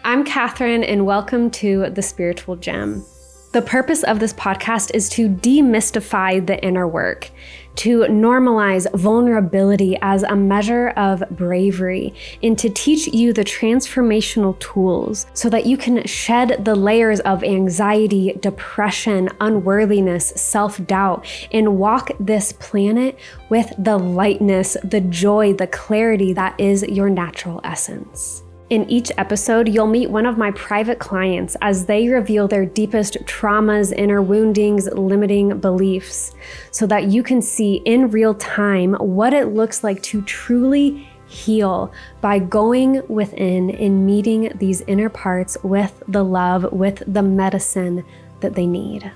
I'm Catherine, and welcome to The Spiritual Gem. The purpose of this podcast is to demystify the inner work, to normalize vulnerability as a measure of bravery, and to teach you the transformational tools so that you can shed the layers of anxiety, depression, unworthiness, self-doubt, and walk this planet with the lightness, the joy, the clarity that is your natural essence. In each episode, you'll meet one of my private clients as they reveal their deepest traumas, inner woundings, limiting beliefs, so that you can see in real time what it looks like to truly heal by going within and meeting these inner parts with the love, with the medicine that they need.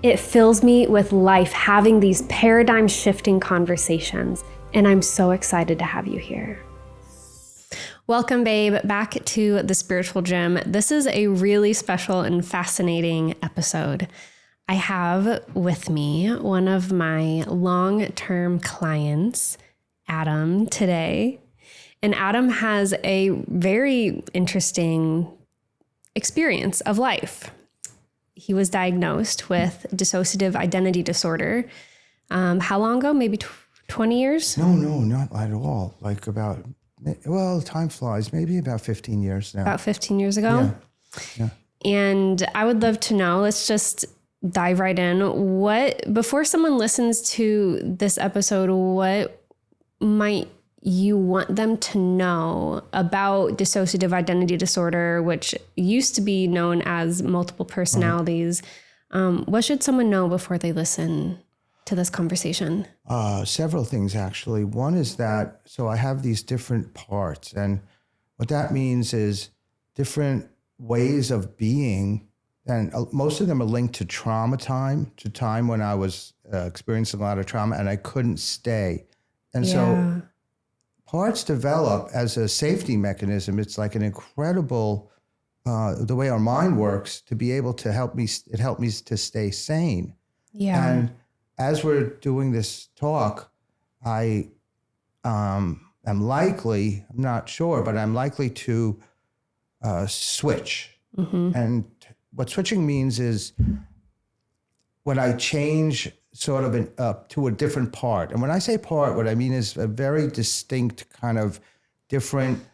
It fills me with life having these paradigm-shifting conversations, and I'm so excited to have you here. Welcome, babe, back to The Spiritual Gem. This is a really special and fascinating episode. I have with me one of my long-term clients, Adam, today. And Adam has a very interesting experience of life. He was diagnosed with dissociative identity disorder. How long ago? Maybe 20 years? No, not at all. Like about... Well, time flies. Maybe about 15 years now. About 15 years ago? Yeah. And I would love to know, let's just dive right in. Before someone listens to this episode, what might you want them to know about dissociative identity disorder, which used to be known as multiple personalities? What should someone know before they listen to this conversation? Several things, actually. One is that, so I have these different parts, and what that means is different ways of being, and most of them are linked to time when I was experiencing a lot of trauma and I couldn't stay. And so parts develop as a safety mechanism. It's like an incredible, the way our mind works, to be able to help me to stay sane. Yeah. And as we're doing this talk, I am likely, I'm not sure, but I'm likely to switch. Mm-hmm. And what switching means is when I change sort of to a different part. And when I say part, what I mean is a very distinct kind of different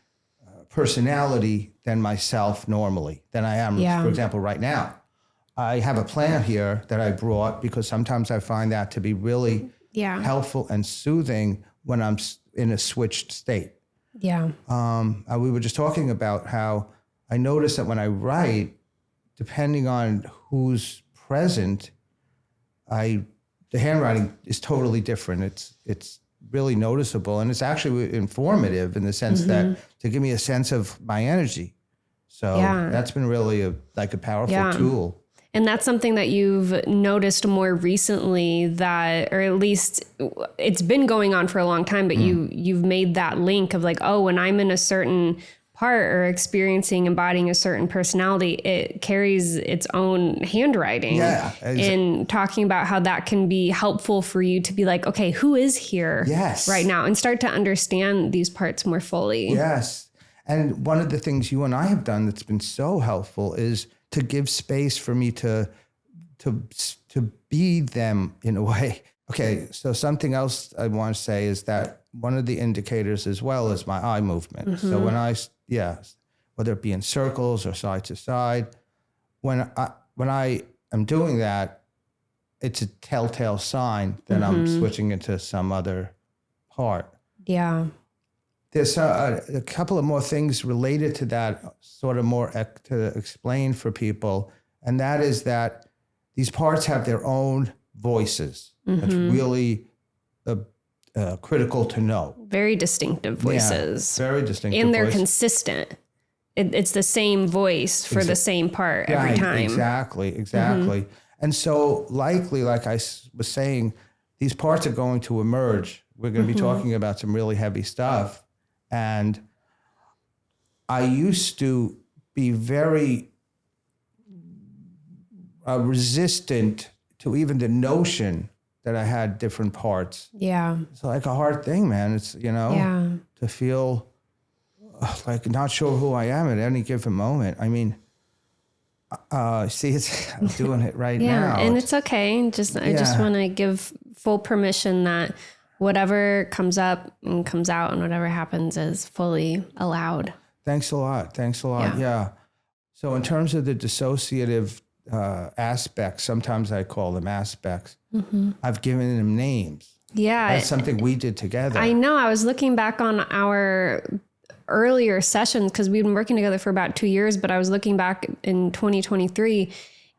personality than myself normally, than I am, for example, right now. I have a plant here that I brought because sometimes I find that to be really helpful and soothing when I'm in a switched state. Yeah. We were just talking about how I notice that when I write, depending on who's present, the handwriting is totally different. It's really noticeable, and it's actually informative in the sense that to give me a sense of my energy. So that's been really a powerful tool. And that's something that you've noticed more recently, that, or at least it's been going on for a long time, but you've made that link of like, oh, when I'm in a certain part or embodying a certain personality, it carries its own handwriting. Yeah. And talking about how that can be helpful for you to be like, okay, who is here right now? And start to understand these parts more fully. Yes. And one of the things you and I have done that's been so helpful is to give space for me to be them in a way. Okay, so something else I want to say is that one of the indicators as well is my eye movement. Mm-hmm. So when whether it be in circles or side to side, when I am doing that, it's a telltale sign that I'm switching into some other part. Yeah. There's a couple of more things related to that, sort of more to explain for people, and that is that these parts have their own voices. That's really critical to know. Very distinctive voices. Yeah, very distinctive. And they're consistent. It's the same voice for the same part every time. Exactly. Mm-hmm. And so likely, like I was saying, these parts are going to emerge. We're going to be talking about some really heavy stuff. And I used to be very resistant to even the notion that I had different parts. Yeah. It's like a hard thing, man. It's, to feel like not sure who I am at any given moment. I mean, see, I'm doing it right now. Yeah, and it's okay. I just want to give full permission that whatever comes up and comes out and whatever happens is fully allowed. Thanks a lot. Yeah. So in terms of the dissociative aspects, sometimes I call them aspects. I've given them names. Yeah. That's something we did together. I know. I was looking back on our earlier sessions because we've been working together for about 2 years, but I was looking back in 2023,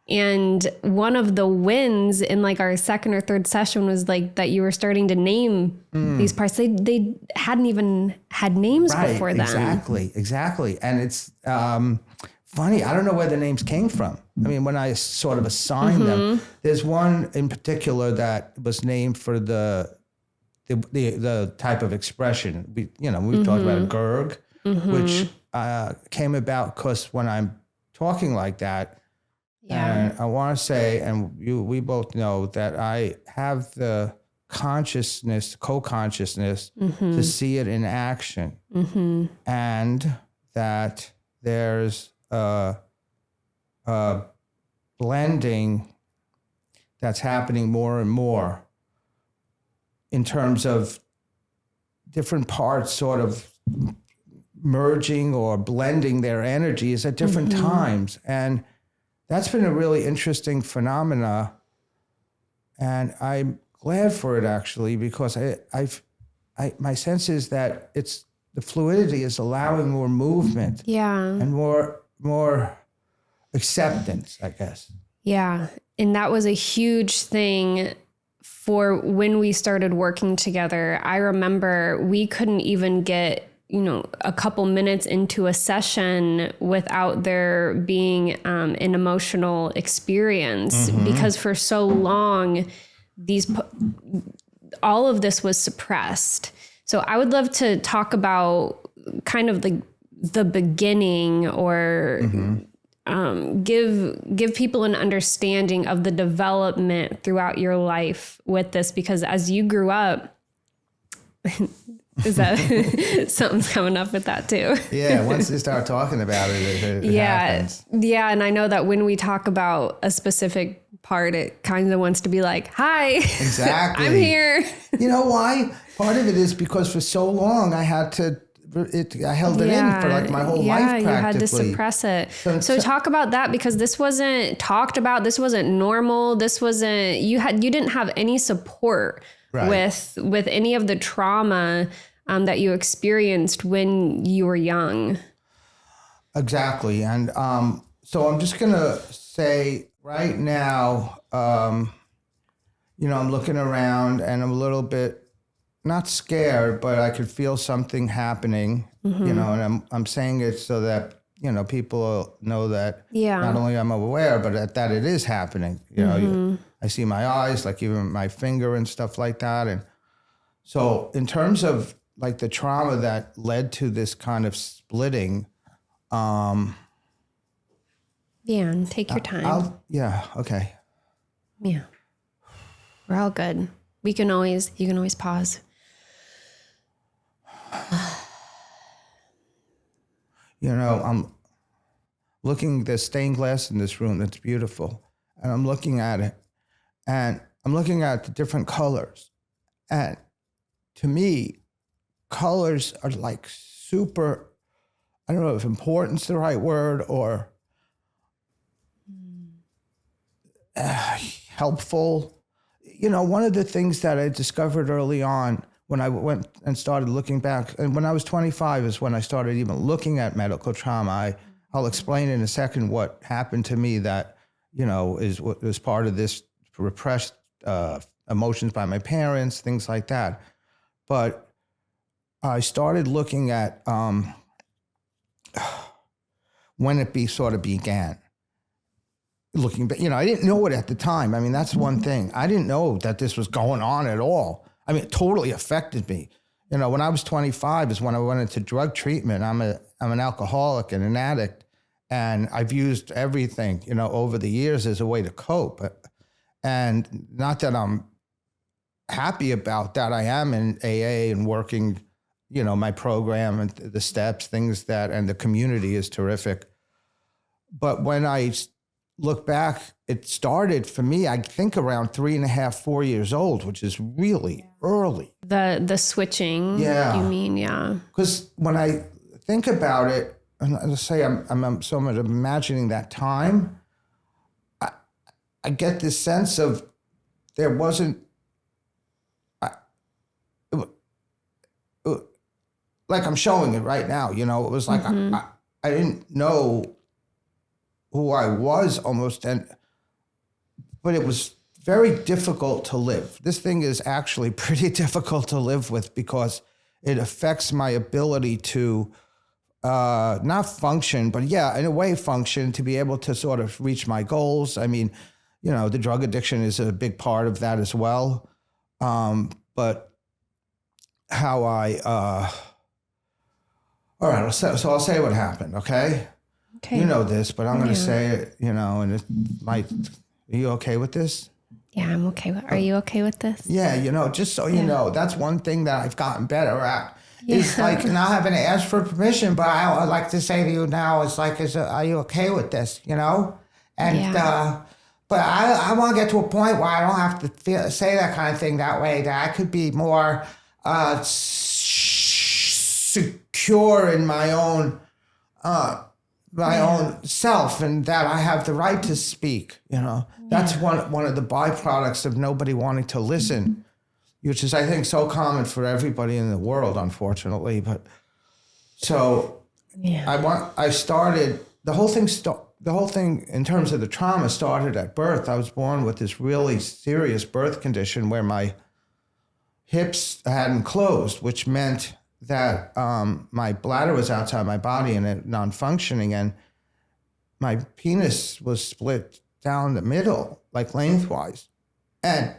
and one of the wins in like our second or third session was like that you were starting to name these parts. They hadn't even had names before then. Exactly. And it's funny. I don't know where the names came from. I mean, when I sort of assigned them, there's one in particular that was named for the type of expression. We've talked about a gurg, which came about because when I'm talking like that, and I want to say, and we both know that I have the co-consciousness to see it in action, and that there's a blending that's happening more and more in terms of different parts sort of merging or blending their energies at different times. And that's been a really interesting phenomena. And I'm glad for it, actually, because my sense is that the fluidity is allowing more movement and more acceptance, I guess. Yeah. And that was a huge thing for when we started working together. I remember we couldn't even get, a couple minutes into a session without there being an emotional experience, because for so long, all of this was suppressed. So I would love to talk about kind of the beginning, or give people an understanding of the development throughout your life with this, because as you grew up, is that something's coming up with that too? Yeah, once they start talking about it happens. Yeah, and I know that when we talk about a specific part, it kind of wants to be like, hi, exactly, I'm here. You know why? Part of it is because for so long I held it in for like my whole life practically. Yeah, you had to suppress it. So talk about that, because this wasn't talked about. This wasn't normal. This wasn't, you didn't have any support with any of the trauma that you experienced when you were young. Exactly. And so I'm just going to say right now, I'm looking around and I'm a little bit not scared, but I could feel something happening, and I'm saying it so that, people know that not only I'm aware, but that it is happening. I see my eyes, like even my finger and stuff like that. And so in terms of like the trauma that led to this kind of splitting. And take your time. Okay. Yeah. We're all good. You can always pause. I'm looking at the stained glass in this room. That's beautiful. And I'm looking at it. And I'm looking at the different colors. And to me, colors are like super, I don't know if important's the right word, or helpful. One of the things that I discovered early on when I went and started looking back, and when I was 25 is when I started even looking at medical trauma. I'll explain in a second what happened to me that, was part of this repressed emotions by my parents, things like that. But I started looking at when it sort of began. Looking back, I didn't know it at the time. I mean, that's one thing. I didn't know that this was going on at all. I mean, it totally affected me. When I was 25 is when I went into drug treatment. I'm an alcoholic and an addict, and I've used everything, over the years as a way to cope. And not that I'm happy about that. I am in AA and working, my program and the steps, things and the community is terrific. But when I look back, it started for me, I think around 3.5, 4 years old, which is really early. The switching, you mean, yeah. Because when I think about it, and let's say I'm so much imagining that time, I get this sense of there wasn't, like I'm showing it right now, it was like I didn't know who I was almost, but it was very difficult to live. This thing is actually pretty difficult to live with because it affects my ability to not function, but yeah, in a way function, to be able to sort of reach my goals. I mean, the drug addiction is a big part of that as well. But how all right, so I'll say what happened, okay? Okay. You know this, but I'm going to say it, and it might, are you okay with this? Yeah, I'm okay. Are you okay with this? Yeah, just so you know, that's one thing that I've gotten better at. Yeah. It's like not having to ask for permission, but I'd like to say to you now, it's like, are you okay with this, And, but I want to get to a point where I don't have to say that kind of thing that way, that I could be more secure in my own own self, and that I have the right to speak. That's one of the byproducts of nobody wanting to listen, which is, I think, so common for everybody in the world, unfortunately. But so I started the whole thing. The whole thing in terms of the trauma started at birth. I was born with this really serious birth condition where my hips hadn't closed, which meant that my bladder was outside my body and it non-functioning, and my penis was split down the middle, like lengthwise. And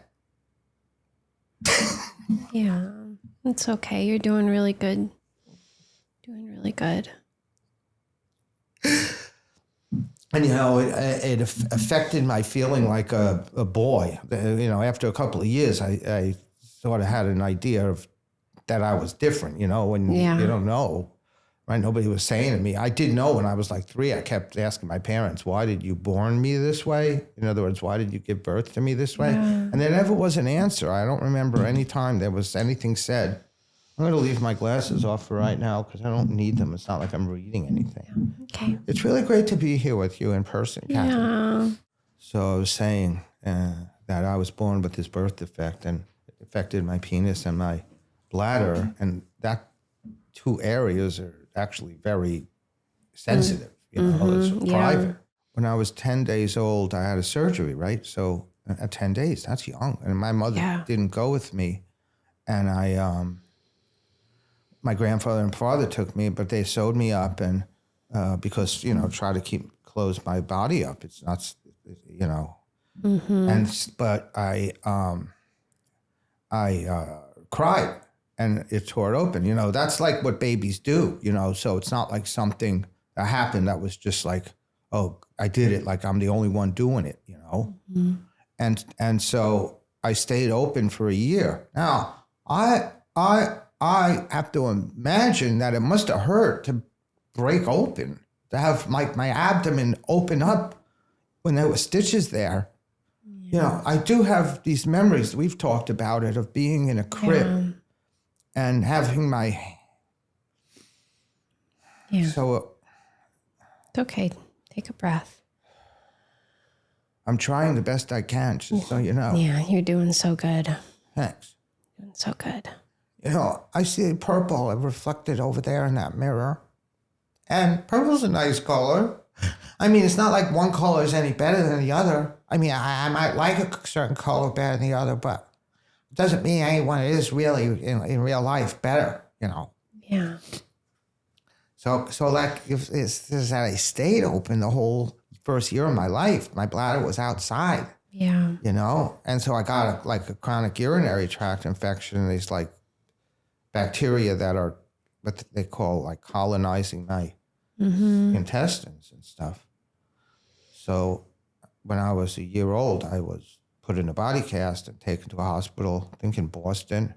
yeah, it's okay. You're doing really good. Doing really good. And, it affected my feeling like a boy. After a couple of years, I sort of had an idea of that I was different, when you don't know, right? Nobody was saying to me. I did know when I was like 3, I kept asking my parents, why did you born me this way? In other words, why did you give birth to me this way? Yeah. And there never was an answer. I don't remember any time there was anything said. I'm going to leave my glasses off for right now because I don't need them. It's not like I'm reading anything. Okay. It's really great to be here with you in person, Catherine. Yeah. So I was saying that I was born with this birth defect, and it affected my penis and my bladder, and that 2 areas are actually very sensitive, it's private. When I was 10 days old, I had a surgery, right? So at 10 days, that's young. And my mother didn't go with me. And my grandfather and father took me, but they sewed me up, and because, try to close my body up. It's not, but I cried. And it tore it open. That's like what babies do, so it's not like something that happened that was just like, oh, I did it, like I'm the only one doing it, Mm-hmm. And so I stayed open for a year. Now, I have to imagine that it must have hurt to break open, to have my abdomen open up when there were stitches there. Yeah. I do have these memories, we've talked about it, of being in a crib. Yeah. And having my, so. It's okay. Take a breath. I'm trying the best I can, just so you know. Yeah, you're doing so good. Thanks. Doing so good. I see purple reflected over there in that mirror. And purple's a nice color. I mean, it's not like one color is any better than the other. I mean, I might like a certain color better than the other, but doesn't mean anyone is really in real life better, Yeah. So like if I stayed open the whole first year of my life, my bladder was outside. Yeah. And so I got a chronic urinary tract infection. These like bacteria that are what they call like colonizing my intestines and stuff. So when I was a year old, I was put in a body cast and taken to a hospital, I think in Boston.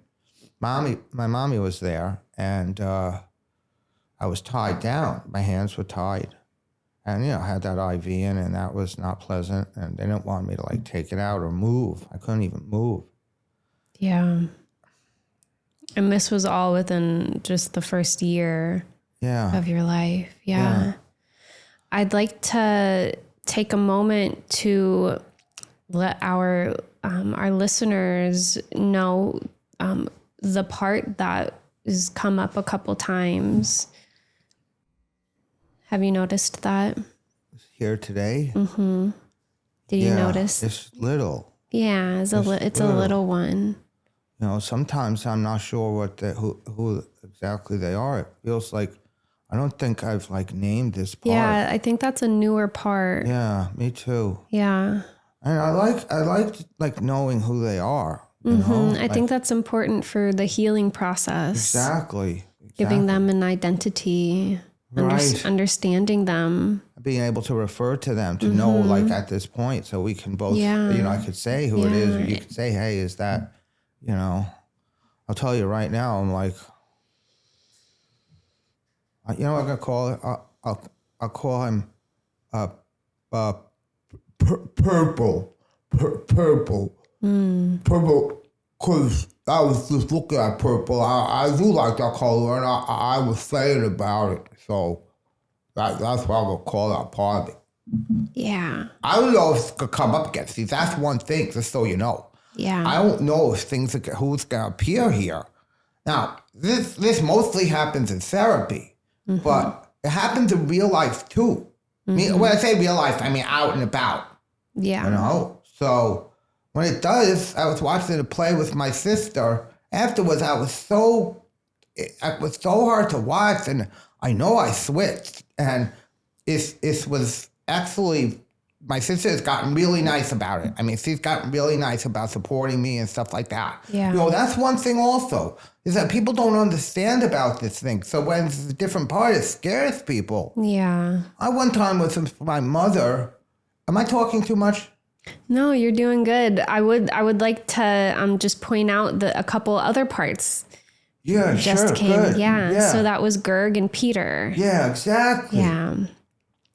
my mommy was there, and I was tied down. My hands were tied. And, I had that IV in, and that was not pleasant. And they didn't want me to, like, take it out or move. I couldn't even move. Yeah. And this was all within just the first year of your life. Yeah. I'd like to take a moment to let our listeners know the part that has come up a couple times. Have you noticed that? Here today? Mm-hmm. Did you notice? It's little. Yeah, it's a little one. Sometimes I'm not sure who exactly they are. It feels like I don't think I've like named this part. Yeah, I think that's a newer part. Yeah, me too. Yeah. And I like knowing who they are. I think that's important for the healing process. Exactly. Giving them an identity. Right. Understanding them. Being able to refer to them, to know, like, at this point, so we can both, I could say who it is, or you could say, hey, is that, I'll tell you right now, I'm like, I'm going to call it, I'll call him Purple. Purple. Because I was just looking at Purple. I do like that color, and I was saying about it. So that's why I'm going to call that part of it. Yeah. I don't know if it's going to come up again. See, that's one thing, just so you know. Yeah. I don't know if who's going to appear here. Now, this mostly happens in therapy, but it happens in real life too. When I say real life, I mean out and about. Yeah. So when it does, I was watching a play with my sister. Afterwards, it was so hard to watch, and I know I switched, and it was actually, my sister has gotten really nice about it. I mean, she's gotten really nice about supporting me and stuff like that. Yeah. That's one thing also, is that people don't understand about this thing. So when it's a different part, it scares people. Yeah. I one time was with my mother. Am I talking too much? No, you're doing good. I would like to just point out a couple other parts. Yeah, just sure, came. good. Yeah. So that was Gerg and Peter. Yeah, exactly. Yeah.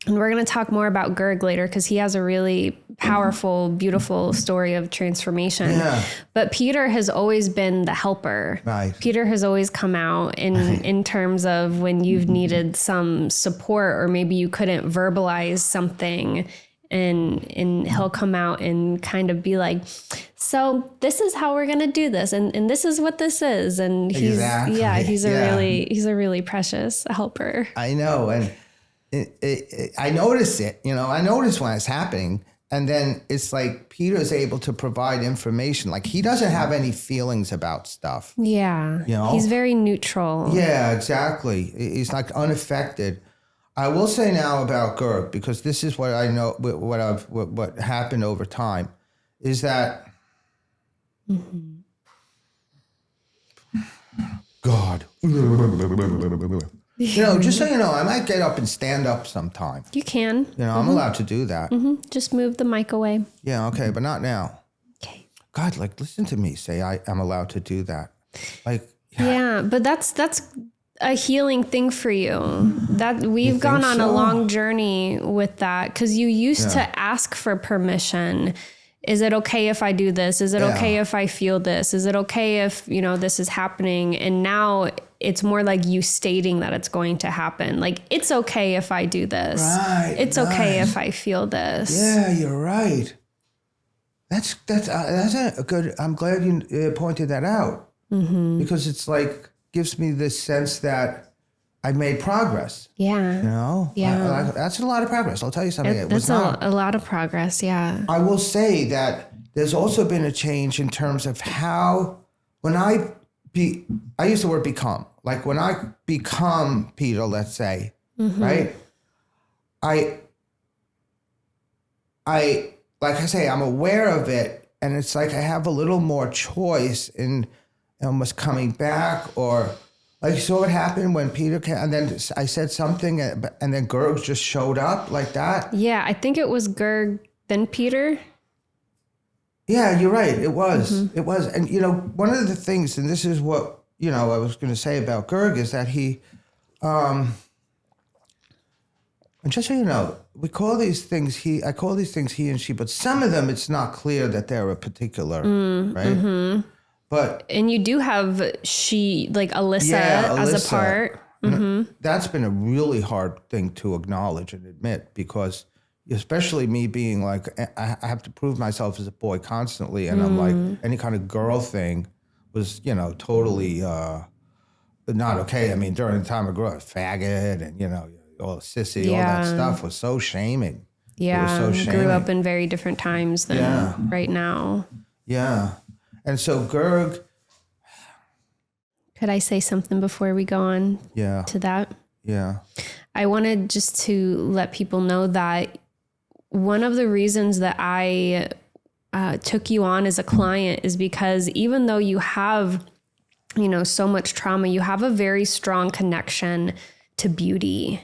And we're going to talk more about Gerg later because he has a really powerful, beautiful story of transformation. Yeah. But Peter has always been the helper. Right. Peter has always come out in terms of when you've needed some support, or maybe you couldn't verbalize something, and he'll come out and kind of be like, so this is how we're going to do this. And this is what this is. And he's a really precious helper. I know. And I notice it, I notice when it's happening, and then it's like Peter's able to provide information. Like, he doesn't have any feelings about stuff. Yeah. He's very neutral. Yeah, exactly. He's like unaffected. I will say now about Gerg, because this is what I know, what happened over time, is that God. Just so you know, I might get up and stand up sometime. You can. I'm allowed to do that. Just move the mic away. Yeah, okay, but not now. Okay. God, like, listen to me say I'm allowed to do that. Like, yeah, but that's a healing thing for you. That we've gone on a long journey with that, because you used to ask for permission. Is it okay if I do this? Is it okay if I feel this? Is it okay if, this is happening? And now it's more like you stating that it's going to happen. Like, it's okay if I do this. Right. It's okay if I feel this. Yeah, you're right. That's a good, I'm glad you pointed that out. Because it's like, gives me this sense that I made progress. Yeah. Yeah. That's a lot of progress. I'll tell you something. That's a lot of progress. Yeah. I will say that there's also been a change in terms of how, when I use the word become, like when I become Peter, let's say, right? I, like I say, I'm aware of it, and it's like I have a little more choice in almost coming back, or like, you saw what happened when Peter came, and then I said something, and then Gerg just showed up like that. Yeah, I think it was Gerg, then Peter. Yeah, you're right. It was. It was. And, one of the things, and this is what, I was going to say about Gerg, is that he, and just so you know, I call these things he and she, but some of them it's not clear that they're a particular, right? But And you do have she, like Alyssa, as a part. That's been a really hard thing to acknowledge and admit, because especially me being like, I have to prove myself as a boy constantly. And I'm like, any kind of girl thing was, totally not okay. I mean, during the time I grew up, faggot and, all sissy, all that stuff was so shaming. Yeah. It was so shaming. Grew up in very different times than right now. Yeah. And so Gerg. Could I say something before we go on to that? Yeah. I wanted just to let people know that one of the reasons that I took you on as a client is because even though you have, so much trauma, you have a very strong connection to beauty.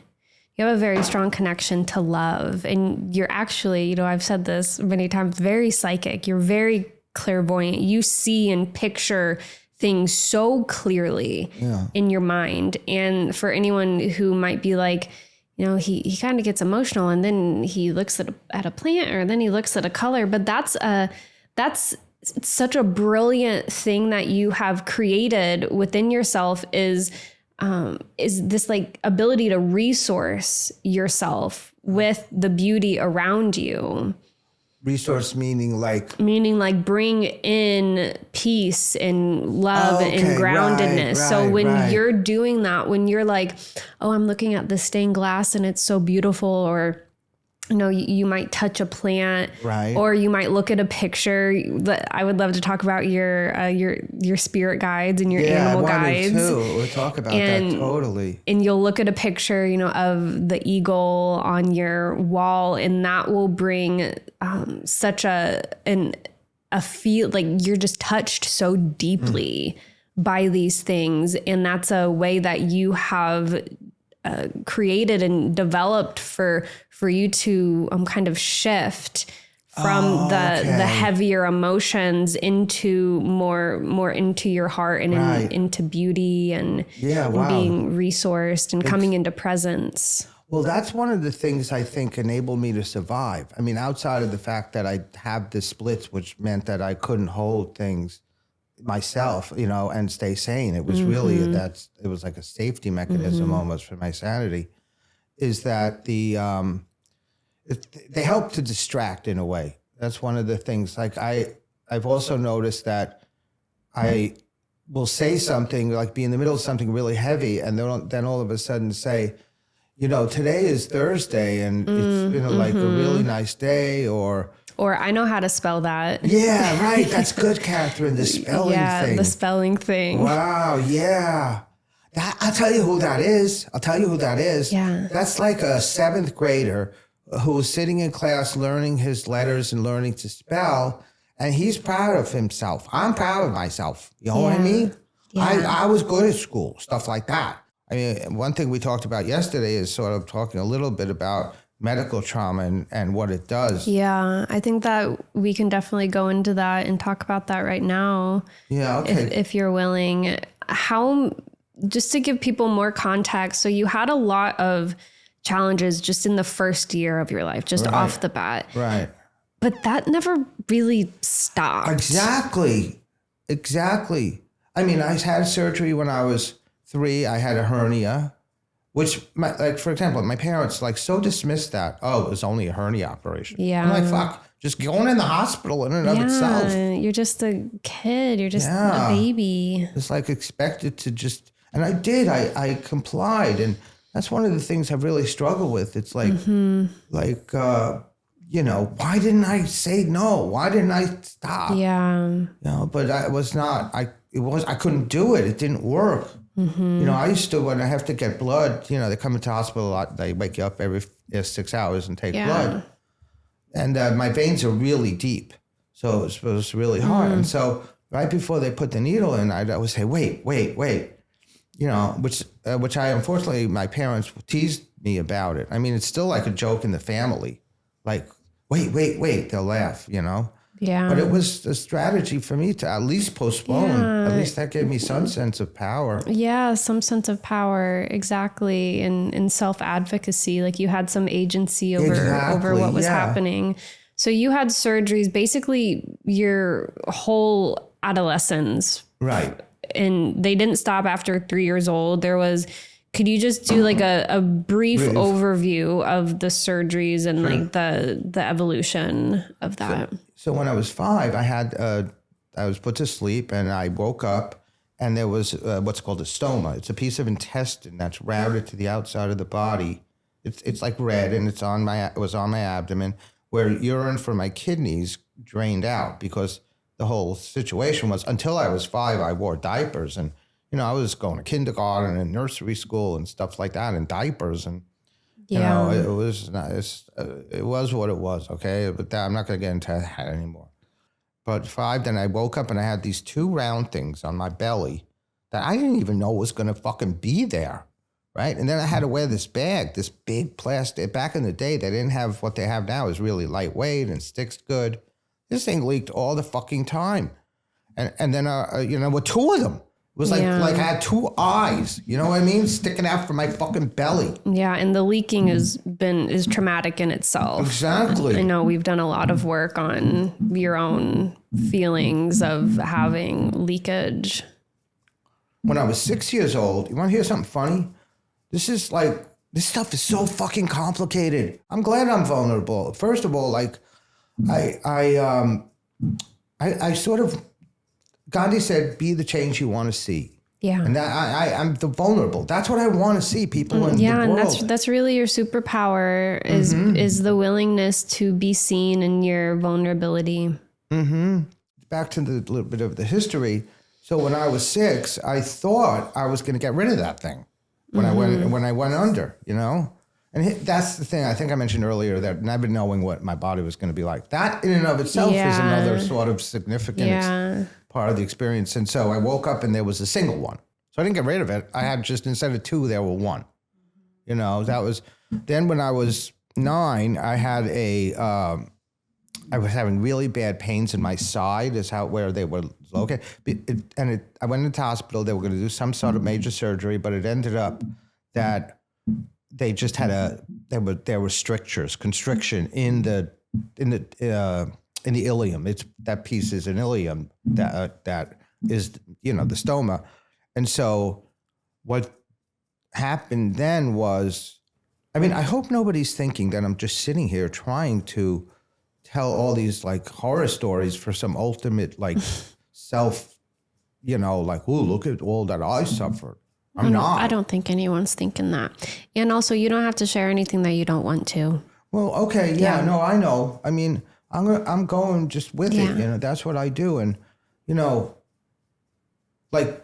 You have a very strong connection to love. And you're actually, I've said this many times, very psychic. You're very clairvoyant. You see and picture things so clearly in your mind. And for anyone who might be like, he kind of gets emotional and then he looks at a plant, or then he looks at a color, but that's such a brilliant thing that you have created within yourself is this like ability to resource yourself with the beauty around you. Resource meaning like bring in peace and love and groundedness. So when you're doing that, when you're like, oh, I'm looking at the stained glass and it's so beautiful, or you might touch a plant, or you might look at a picture. I would love to talk about your spirit guides and your animal guides. We'll talk about that totally. And you'll look at a picture, of the eagle on your wall, and that will bring such a feel like you're just touched so deeply by these things, and that's a way that you have created and developed for you to kind of shift from the heavier emotions into more into your heart and into beauty and being resourced and coming into presence. Well, that's one of the things I think enabled me to survive. I mean, outside of the fact that I have the splits, which meant that I couldn't hold things myself, and stay sane. It was really it was like a safety mechanism almost for my sanity. Is that they help to distract in a way. That's one of the things. Like I've also noticed that I will say something, like be in the middle of something really heavy, and then all of a sudden say, today is Thursday, and it's been like a really nice day, or I know how to spell that. Yeah, right. That's good, Catherine. The spelling thing. Yeah, the spelling thing. Wow, yeah. I'll tell you who that is. Yeah. That's like a 7th grader who was sitting in class learning his letters and learning to spell, and he's proud of himself. I'm proud of myself. You know what I mean? Yeah. I was good at school, stuff like that. I mean, one thing we talked about yesterday is sort of talking a little bit about medical trauma and what it does. Yeah, I think that we can definitely go into that and talk about that right now. Yeah, okay. If you're willing. Just to give people more context, so you had a lot of challenges just in the first year of your life, just off the bat. Right. But that never really stopped. Exactly. I mean, I had surgery when I was 3. I had a hernia. Which, for example, my parents so dismissed that. Oh, it was only a hernia operation. Yeah. I'm like, fuck, just going in the hospital in and of itself. You're just a kid. You're just a baby. It's expected to just, and I did. I complied, and that's one of the things I've really struggled with. It's why didn't I say no? Why didn't I stop? Yeah. But I was not. I couldn't do it. It didn't work. I used to, when I have to get blood, they come into the hospital a lot. They wake you up every 6 hours and take blood. And my veins are really deep. So it was really hard. And so right before they put the needle in, I'd always say, wait. Which I, unfortunately, my parents teased me about it. I mean, it's still like a joke in the family. Like, wait, they'll laugh, Yeah. But it was a strategy for me to at least postpone. At least that gave me some sense of power. Yeah, some sense of power, exactly, and self-advocacy. Like you had some agency over what was happening. So you had surgeries basically your whole adolescence. Right. And they didn't stop after 3 years old. Could you just do like a brief overview of the surgeries and like the evolution of that? So when I was 5, I was put to sleep and I woke up and there was what's called a stoma. It's a piece of intestine that's routed to the outside of the body. It's like red and it was on my abdomen where urine from my kidneys drained out because the whole situation was until I was 5, I wore diapers and, I was going to kindergarten and nursery school and stuff like that in diapers. And, it was what it was. Okay. But I'm not going to get into that anymore. But 5, then I woke up and I had these 2 round things on my belly that I didn't even know was going to fucking be there. Right. And then I had to wear this bag, this big plastic. Back in the day, they didn't have what they have now is really lightweight and sticks good. This thing leaked all the fucking time. And then, with 2 of them. It was like I had 2 eyes, you know what I mean? Sticking out from my fucking belly. Yeah, and the leaking is traumatic in itself. Exactly. I know we've done a lot of work on your own feelings of having leakage. When I was 6 years old, you want to hear something funny? This stuff is so fucking complicated. I'm glad I'm vulnerable. First of all, like I sort of, Gandhi said, be the change you want to see. Yeah. And I'm the vulnerable. That's what I want to see, people in the world. And that's really your superpower is the willingness to be seen in your vulnerability. Mm-hmm. Back to the little bit of the history. So when I was 6, I thought I was going to get rid of that thing when I went under, And that's the thing. I think I mentioned earlier that never knowing what my body was going to be like. That in and of itself is another sort of significant part of the experience. And so I woke up and there was a single one. So I didn't get rid of it. I had just, instead of 2, there were 1. That was, then when I was 9, I had I was having really bad pains in my side where they were located. I went into hospital. They were going to do some sort of major surgery, but it ended up that they just had there were strictures, constriction in the ileum. That piece is an ileum that is the stoma, and so what happened then was, I hope nobody's thinking that I'm just sitting here trying to tell all these like horror stories for some ultimate like self, like, oh, look at all that I suffered. I don't think anyone's thinking that. And also, you don't have to share anything that you don't want to. Well, okay, no, I know. I'm going just with it. That's what I do, and like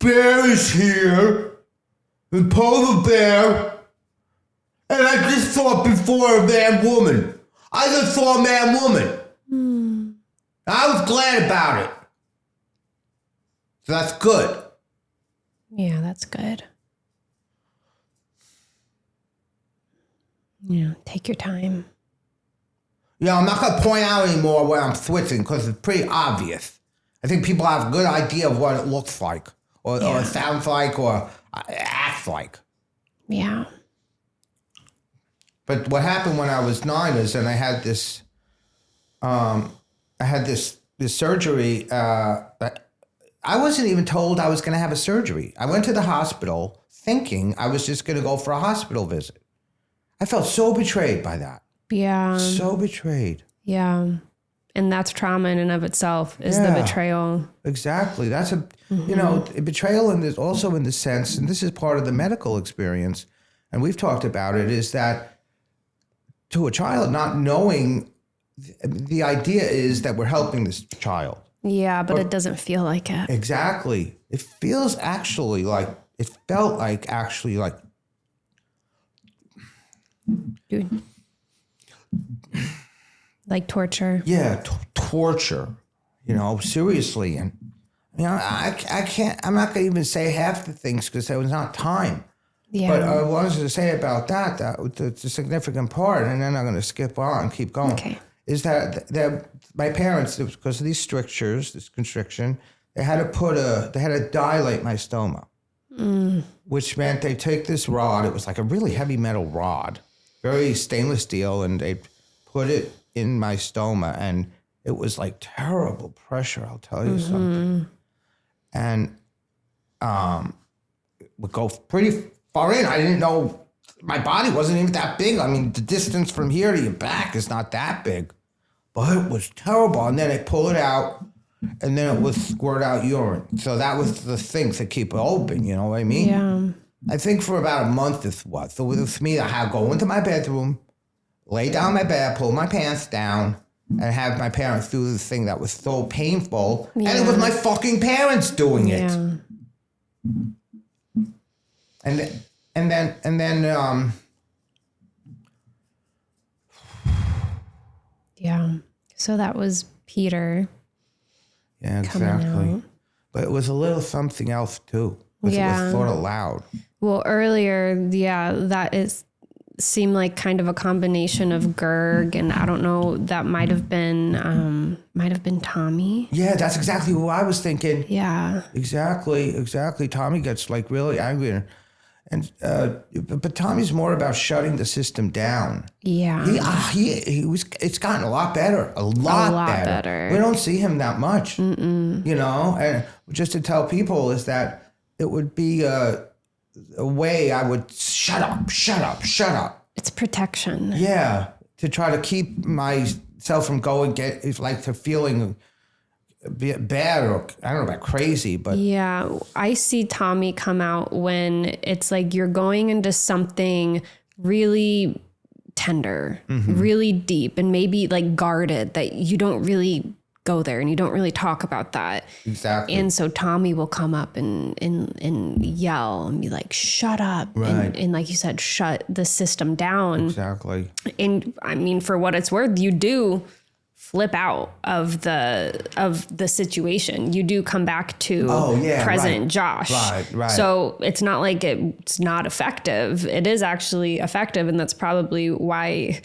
bear is here, and polar bear, and I just thought before a man-woman. I just saw a man-woman. I was glad about it. So that's good. Yeah, that's good. Yeah, take your time. I'm not going to point out anymore where I'm switching because it's pretty obvious. I think people have a good idea of what it looks like or sounds like or acts like. Yeah. But what happened when I was 9 is, and I had this surgery. I wasn't even told I was going to have a surgery. I went to the hospital thinking I was just going to go for a hospital visit. I felt so betrayed by that. Yeah. So betrayed. Yeah. And that's trauma in and of itself is the betrayal. Exactly. That's a betrayal, and there's also in the sense, and this is part of the medical experience, and we've talked about it, is that to a child not knowing, the idea is that we're helping this child. Yeah, but it doesn't feel like it. Exactly. It felt like Dude. Like torture. Yeah, torture, seriously. And, I can't, I'm not going to even say half the things because there was not time. Yeah. But I wanted to say about that the significant part, and then I'm going to skip on and keep going, Okay. is that my parents, because of these strictures, this constriction, they had to dilate my stoma, which meant they take this rod. It was like a really heavy metal rod, very stainless steel, and they put it in my stoma, and it was like terrible pressure. I'll tell you something, and it would go pretty far in. I didn't know my body wasn't even that big. I mean, the distance from here to your back is not that big, but it was terrible. And then they pull it out, and then it would squirt out urine. So that was the thing to keep it open. You know what I mean? Yeah. I think for about a month it was. So with me, I had to go into my bedroom, lay down my bed, pull my pants down, and have my parents do the thing that was so painful. Yeah. And it was my fucking parents doing it. Yeah. And then Yeah. So that was Peter. yeah, coming exactly. out. But it was a little something else too. Because it Yeah. was sort of loud. Well, earlier, that seemed like kind of a combination of Gerg, and I don't know, that might have been Tommy. Yeah, that's exactly what I was thinking. Yeah. Exactly. Tommy gets like really angry, but Tommy's more about shutting the system down. Yeah. It's gotten a lot better. A lot better. We don't see him that much. You know, and just to tell people is that it would be a way I would shut up. It's protection. Yeah, to try to keep myself from to feeling bad, or I don't know about crazy, but Yeah. I see Tommy come out when it's like you're going into something really tender, really deep, and maybe like guarded, that you don't really go there and you don't really talk about that. exactly. And so Tommy will come up and yell and be like, shut up. Right. And like you said, shut the system down. Exactly. And I mean, for what it's worth, you do flip out of the situation. You do come back to present right. Josh. Right. So it's not like it's not effective. It is actually effective. And that's probably why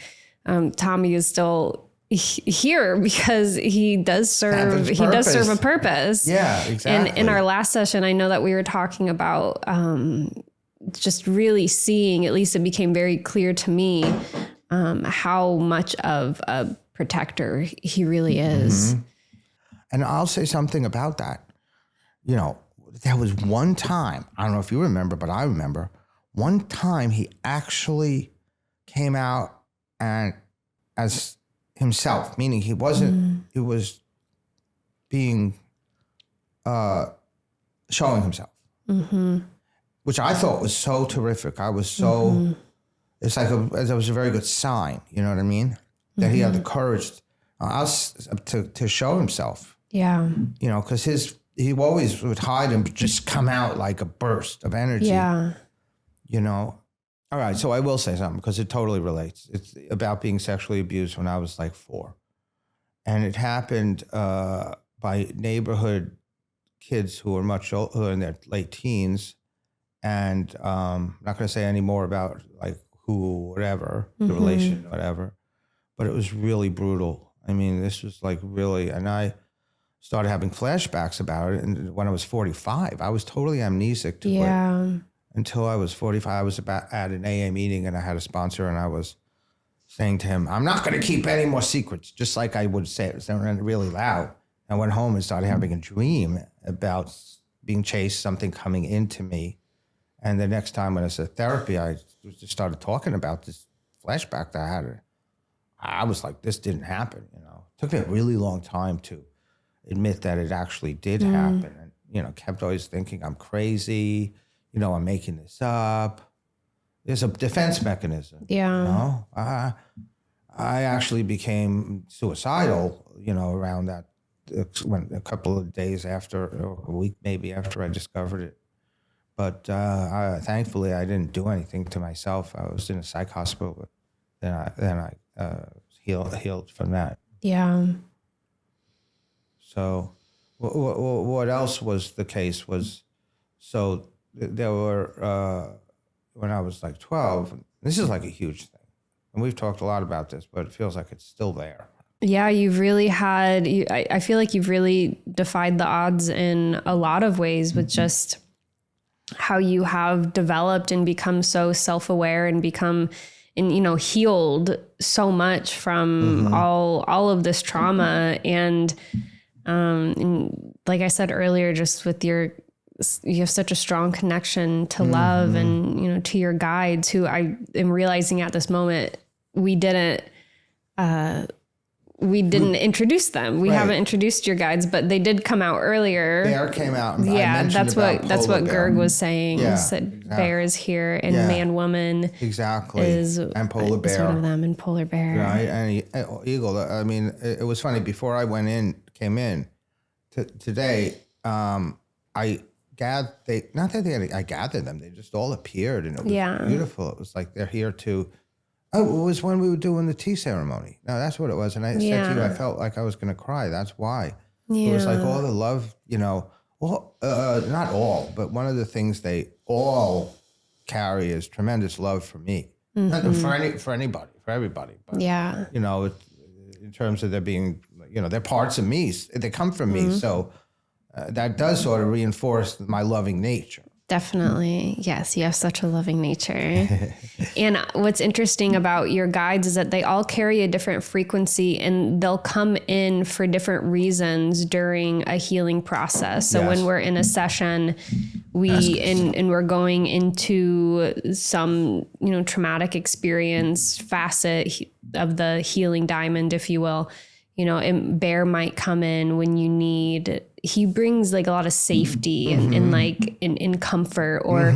Tommy is still here, because he does serve a purpose. Yeah, exactly. And in our last session, I know that we were talking about just really seeing, at least it became very clear to me, how much of a protector he really is. And I'll say something about that. You know, there was one time, I don't know if you remember, but I remember one time he actually came out and as himself, meaning he wasn't, he was being, showing himself, which I thought was so terrific. I was so, it's like it was a very good sign, you know what I mean? That he had the courage to show himself. Yeah. You know, because he always would hide and just come out like a burst of energy. Yeah. You know. All right, so I will say something because it totally relates. It's about being sexually abused when I was like 4. And it happened by neighborhood kids who were much older, who are in their late teens. And I'm not going to say any more about like who, whatever, the relation, whatever. But it was really brutal. I mean, this was like really, and I started having flashbacks about it. And when I was 45, I was totally amnesic to it. Until I was 45, I was at an AA meeting and I had a sponsor and I was saying to him, I'm not going to keep any more secrets, just like I would say it really loud. I went home and started having a dream about being chased, something coming into me. And the next time when I said therapy, I just started talking about this flashback that I had. I was like, this didn't happen, you know. It took me a really long time to admit that it actually did happen. And, you know, kept always thinking I'm crazy. You know, I'm making this up. There's a defense mechanism. Yeah. You know, I actually became suicidal, you know, around that, when a couple of days after, or a week maybe after I discovered it. But thankfully, I didn't do anything to myself. I was in a psych hospital, but then I healed from that. Yeah. So, what else was the case was, so there were, when I was like 12. This is like a huge thing. And we've talked a lot about this, but it feels like it's still there. Yeah, you've really had, I feel like you've really defied the odds in a lot of ways with just how you have developed and become so self-aware and become, and, you know, healed so much from all of this trauma. And like I said earlier, just with you have such a strong connection to love and, you know, to your guides, who I am realizing at this moment, we didn't introduce them. We haven't introduced your guides, but they did come out earlier. Bear came out. And yeah, that's what Gerg was saying. Yeah, Said exactly. Bear is here, and man, woman and polar bear is one of them, and polar bear. Right, and eagle. I mean, it was funny. Before I came in today. I gathered them. They just all appeared, and it was beautiful. It was like they're here to. Oh, it was when we were doing the tea ceremony. No, that's what it was. And I said to you, I felt like I was going to cry. That's why. Yeah. It was like all the love, you know, not all, but one of the things they all carry is tremendous love for me. Not for anybody, for everybody. But, you know, in terms of there being, you know, they're parts of me. They come from me. So that does sort of reinforce my loving nature. Definitely. Yes, you have such a loving nature. And what's interesting about your guides is that they all carry a different frequency, and they'll come in for different reasons during a healing process. So when we're in a session, and we're going into some, you know, traumatic experience facet of the healing diamond, if you will, you know, and Bear might come in when you need, he brings like a lot of safety and like in comfort, or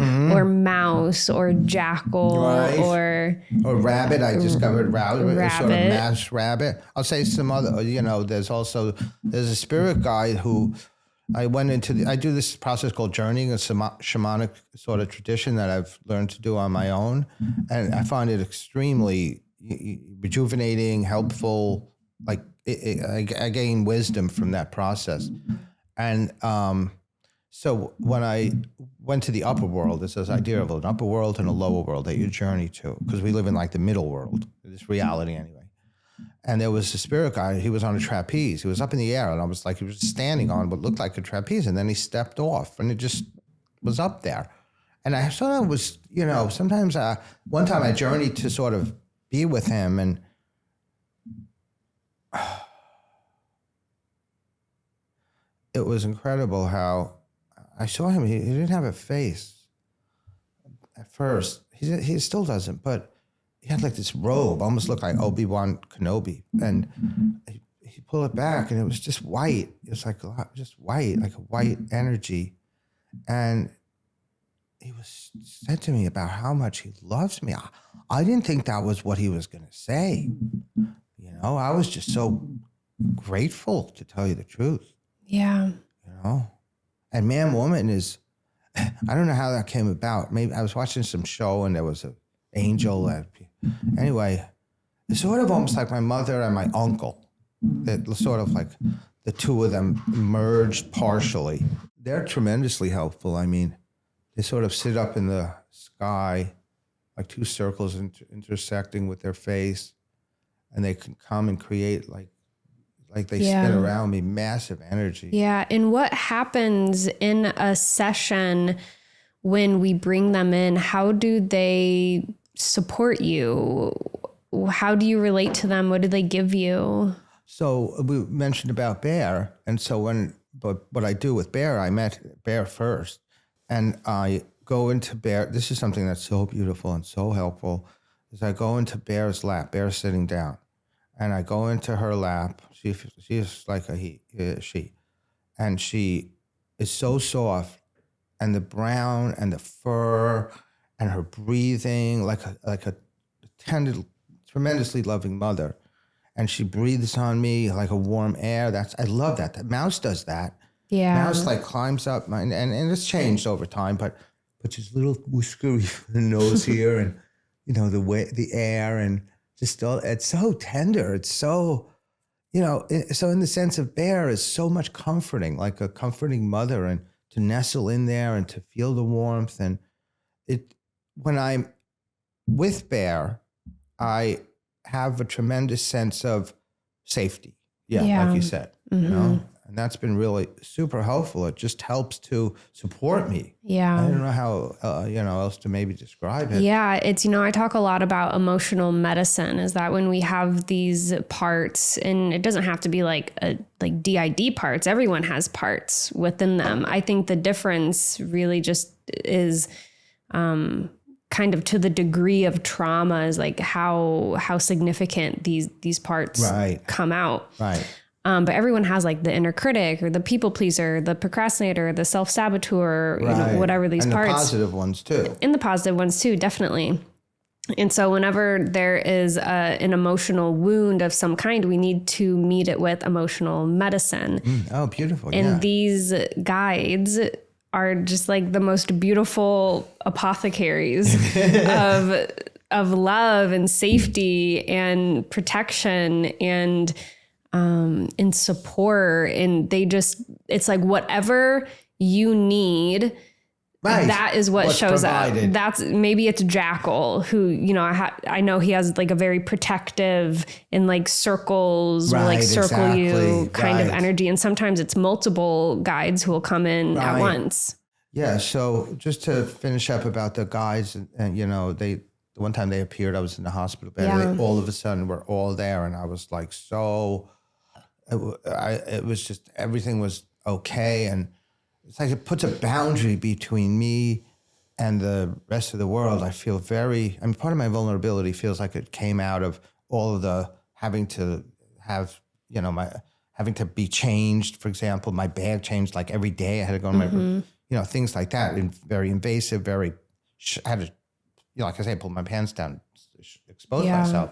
mouse or jackal or rabbit. I discovered rabbit, sort of mass rabbit. I'll say some other, you know, there's a spirit guide who I went into, I do this process called journeying, a shamanic sort of tradition that I've learned to do on my own. And I find it extremely rejuvenating, helpful. Like I gain wisdom from that process. And so when I went to the upper world, there's this idea of an upper world and a lower world that you journey to, because we live in like the middle world, this reality anyway. And there was a spirit guide. He was on a trapeze. He was up in the air, and I was like, he was standing on what looked like a trapeze, and then he stepped off, and it just was up there. And I sort of was, you know, sometimes one time I journeyed to sort of be with him, and it was incredible how I saw him. He didn't have a face at first. He still doesn't, but he had like this robe, almost looked like Obi-Wan Kenobi. And he pulled it back, and it was just white. It was like just white, like a white energy. And he said to me about how much he loves me. I didn't think that was what he was going to say. You know, I was just so grateful, to tell you the truth. Yeah. You know, and man, woman is, I don't know how that came about. Maybe I was watching some show and there was an angel. Anyway, it's sort of almost like my mother and my uncle. That sort of like the two of them merged partially. They're tremendously helpful. I mean, they sort of sit up in the sky, like two circles intersecting with their face, and they can come and create like they spin around me, massive energy. Yeah. And what happens in a session when we bring them in? How do they support you? How do you relate to them? What do they give you? So we mentioned about Bear. And so what I do with Bear, I met Bear first, and I go into Bear. This is something that's so beautiful and so helpful, is I go into Bear's lap. Bear's sitting down, and I go into her lap. She's like she, and she is so soft, and the brown and the fur and her breathing like a tender, tremendously loving mother, and she breathes on me like a warm air. I love that. That mouse does that. Yeah, mouse like climbs up and it's changed over time, but just little whiskery nose here, and you know the air and just all. It's so tender. It's so. You know, so in the sense of Bear is so much comforting, like a comforting mother, and to nestle in there and to feel the warmth. And when I'm with Bear, I have a tremendous sense of safety. Yeah. Like you said, you know, and that's been really super helpful. It just helps to support me. Yeah. I don't know how, else to maybe describe it. Yeah. It's, I talk a lot about emotional medicine, is that when we have these parts, and it doesn't have to be like DID parts, everyone has parts within them. I think the difference really just is, kind of to the degree of trauma, is like how significant these parts come out. Right. But everyone has like the inner critic or the people pleaser, the procrastinator, the self-saboteur, whatever these parts. And the positive ones too. And the positive ones too, definitely. And so whenever there is an emotional wound of some kind, we need to meet it with emotional medicine. Oh, beautiful. And these guides are just like the most beautiful apothecaries of love and safety and protection and support. And it's like whatever you need, that is what shows provided. Up. That's maybe it's Jackal, who, I know he has like a very protective and like circles or like circle you kind of energy. And sometimes it's multiple guides who will come in at once. Yeah. So just to finish up about the guides, and the one time they appeared, I was in the hospital bed. They all of a sudden were all there, and I was like, it was just, everything was okay. And it's like it puts a boundary between me and the rest of the world. I feel part of my vulnerability feels like it came out of all of the having to have, having to be changed. For example, my bag changed like every day. I had to go to my, things like that. And very invasive, I had to, like I say, pull my pants down, expose myself.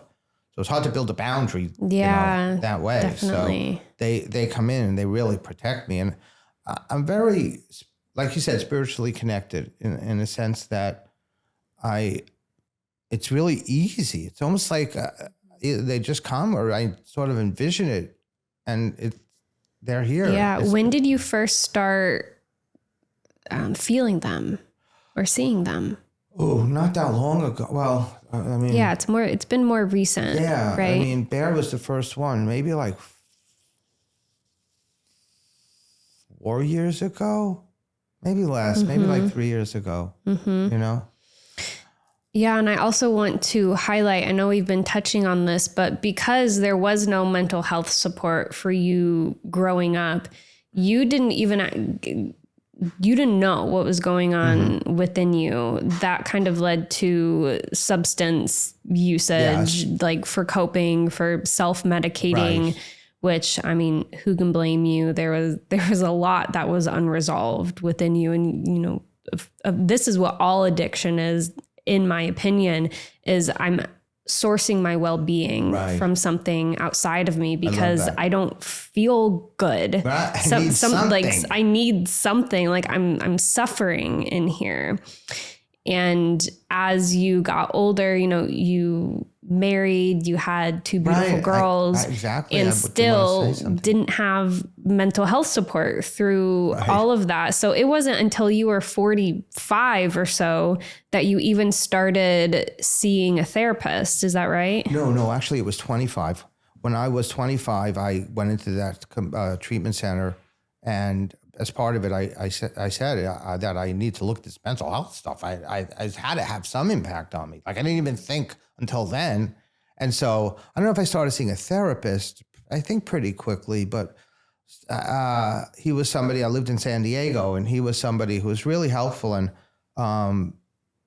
So it's hard to build a boundary that way. Definitely. So they come in and they really protect me. And I'm very, like you said, spiritually connected in a sense that it's really easy. It's almost like they just come, or I sort of envision it, and they're here. Yeah. When did you first start feeling them or seeing them? Oh, not that long ago. Well, I mean, yeah, it's been more recent. Yeah, right. I mean, Bear was the first one, maybe like 4 years ago, maybe less, maybe like 3 years ago. Yeah, and I also want to highlight, I know we've been touching on this, but because there was no mental health support for you growing up, you didn't know what was going on within you. That kind of led to substance usage, like for coping, for self-medicating, which, I mean, who can blame you? There was a lot that was unresolved within you. And, this is what all addiction is, in my opinion, is I'm sourcing my well-being from something outside of me because I don't feel good. I need something, like I'm suffering in here. And as you got older, you married, you had two beautiful girls, and still didn't have mental health support through all of that. So it wasn't until you were 45 or so that you even started seeing a therapist. Is that right? No, actually it was 25. When I was 25, I went into that treatment center, and as part of it, I said that I need to look at this mental health stuff. I had to have some impact on me. Like I didn't even think until then. And so I don't know if I started seeing a therapist, I think pretty quickly, but he was somebody, I lived in San Diego, and he was somebody who was really helpful. And I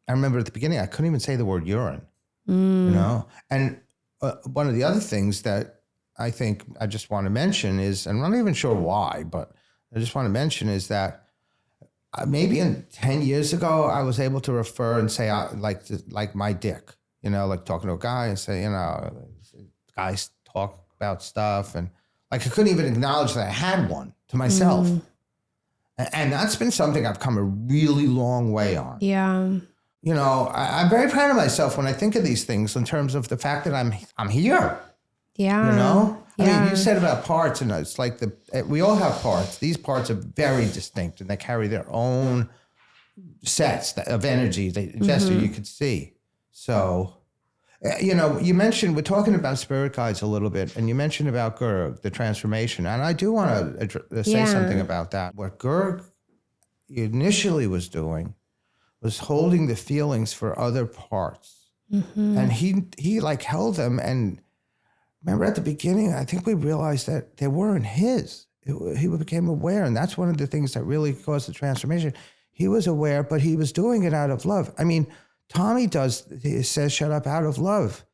remember at the beginning, I couldn't even say the word urine, And one of the other things that I think I just want to mention is, and I'm not even sure why, but I just want to mention is that maybe 10 years ago, I was able to refer and say, like my dick, like talking to a guy and say, guys talk about stuff. And like, I couldn't even acknowledge that I had one to myself. And that's been something I've come a really long way on. Yeah. I'm very proud of myself when I think of these things in terms of the fact that I'm here. Yeah. I mean, you said about parts, and it's like we all have parts. These parts are very distinct, and they carry their own, sets of energy that just you could see. So, you mentioned, we're talking about spirit guides a little bit, and you mentioned about Gerg, the transformation. And I do want to say something about that. What Gerg initially was doing was holding the feelings for other parts. And he like held them. And remember at the beginning, I think we realized that they weren't his. He became aware. And that's one of the things that really caused the transformation. He was aware, but he was doing it out of love. I mean, Tommy he says, shut up, out of love.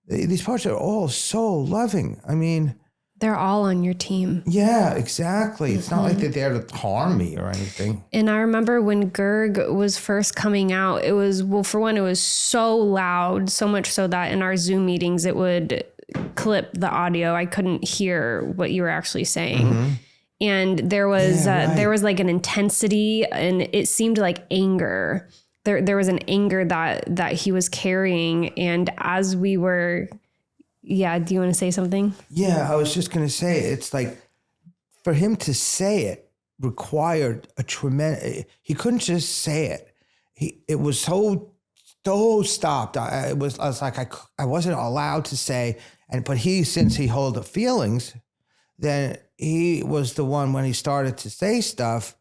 These parts are all so loving. I mean, they're all on your team. Yeah, exactly. It's not like they're there to harm me or anything. And I remember when Gerg was first coming out, it was, well, for one, it was so loud, so much so that in our Zoom meetings, it would clip the audio. I couldn't hear what you were actually saying. And there was there was like an intensity, and it seemed like anger. There was an anger that he was carrying. And as we were, do you want to say something? Yeah, I was just going to say, it's like for him to say it required a tremendous, he couldn't just say it. It was so stopped. I was like, I wasn't allowed to say, but since he held the feelings, then he was the one, when he started to say stuff,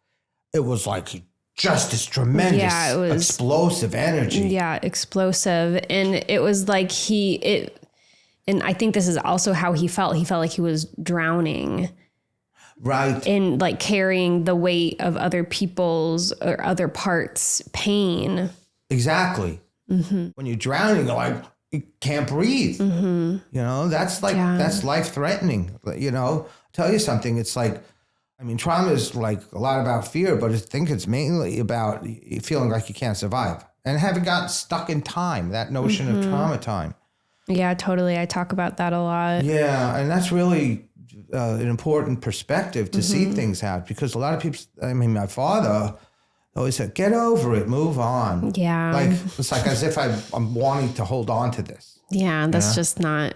it was like just this tremendous, it was, explosive energy. Yeah, explosive. And it was like and I think this is also how he felt. He felt like he was drowning. Right. And like carrying the weight of other people's or other parts' pain. Exactly. When you're drowning, you're like, you can't breathe. That's like, that's life-threatening. I'll tell you something. It's like, I mean, trauma is like a lot about fear, but I think it's mainly about feeling like you can't survive and having gotten stuck in time, that notion of trauma time. Yeah, totally. I talk about that a lot. Yeah, and that's really an important perspective to see things out, because a lot of people, I mean, my father always said, get over it, move on. Yeah. Like, it's like as if I'm wanting to hold on to this. Yeah, that's just not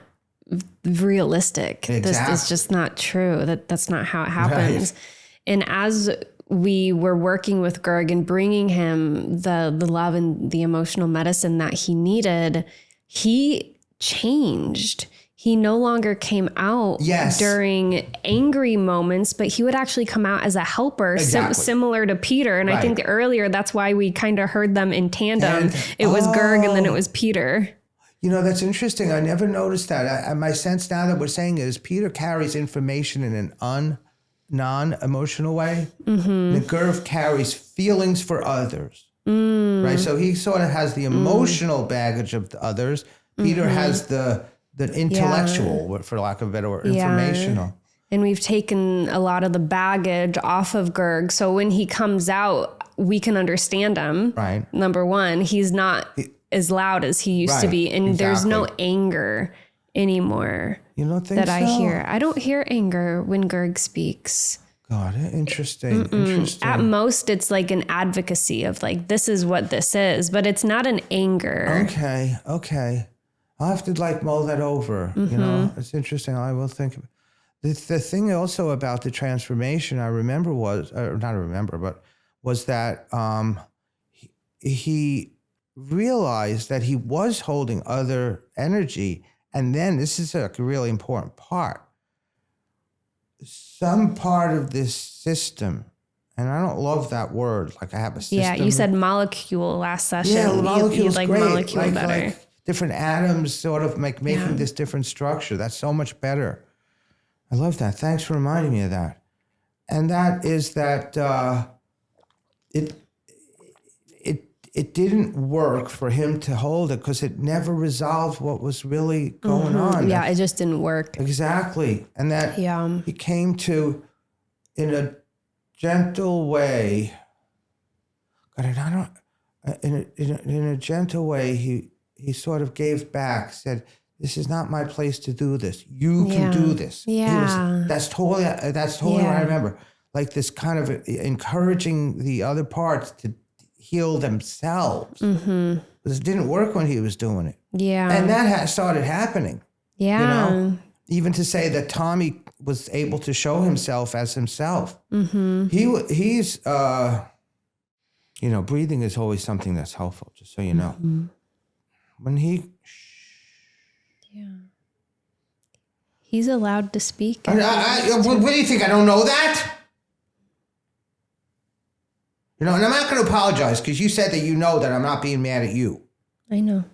realistic. Exactly. This is just not true. That's not how it happens. Right. And as we were working with Gerg and bringing him the love and the emotional medicine that he needed, he changed. He no longer came out during angry moments, but he would actually come out as a helper, similar to Peter. And I think earlier, that's why we kind of heard them in tandem. It was Gerg and then it was Peter. That's interesting. I never noticed that. My sense now that we're saying it is Peter carries information in an non-emotional way. The Gerg carries feelings for others. Right? So he sort of has the emotional baggage of the others. Peter has the intellectual, for lack of a better word, informational. And we've taken a lot of the baggage off of Gerg. So when he comes out, we can understand him. Right. Number one, he's not as loud as he used to be. And there's no anger anymore. You don't think that so? I hear. I don't hear anger when Gerg speaks. God, interesting. Interesting. At most, it's like an advocacy of like, this is what this is, but it's not an anger. Okay. I'll have to mull that over. It's interesting. I will think of it. The thing also about the transformation I remember was that he realized that he was holding other energy. And then this is a really important part. Some part of this system, and I don't love that word, like I have a system. Yeah, you said molecule last session. Yeah, molecule's like great. Molecule better. Like different atoms sort of making this different structure. That's so much better. I love that. Thanks for reminding me of that. And that is that it didn't work for him to hold it because it never resolved what was really going on. Yeah, it just didn't work. Exactly. And that he came to, in a gentle way, in a gentle way, he sort of gave back, said, this is not my place to do this. You can do this. Yeah. That's totally what I remember. Like this kind of encouraging the other parts to heal themselves. Because it didn't work when he was doing it. Yeah. And that started happening. Yeah. Even to say that Tommy was able to show himself as himself. He's breathing is always something that's helpful, just so you know. When he's allowed to speak. What do you think? I don't know that? And I'm not going to apologize because you said that that I'm not being mad at you. I know.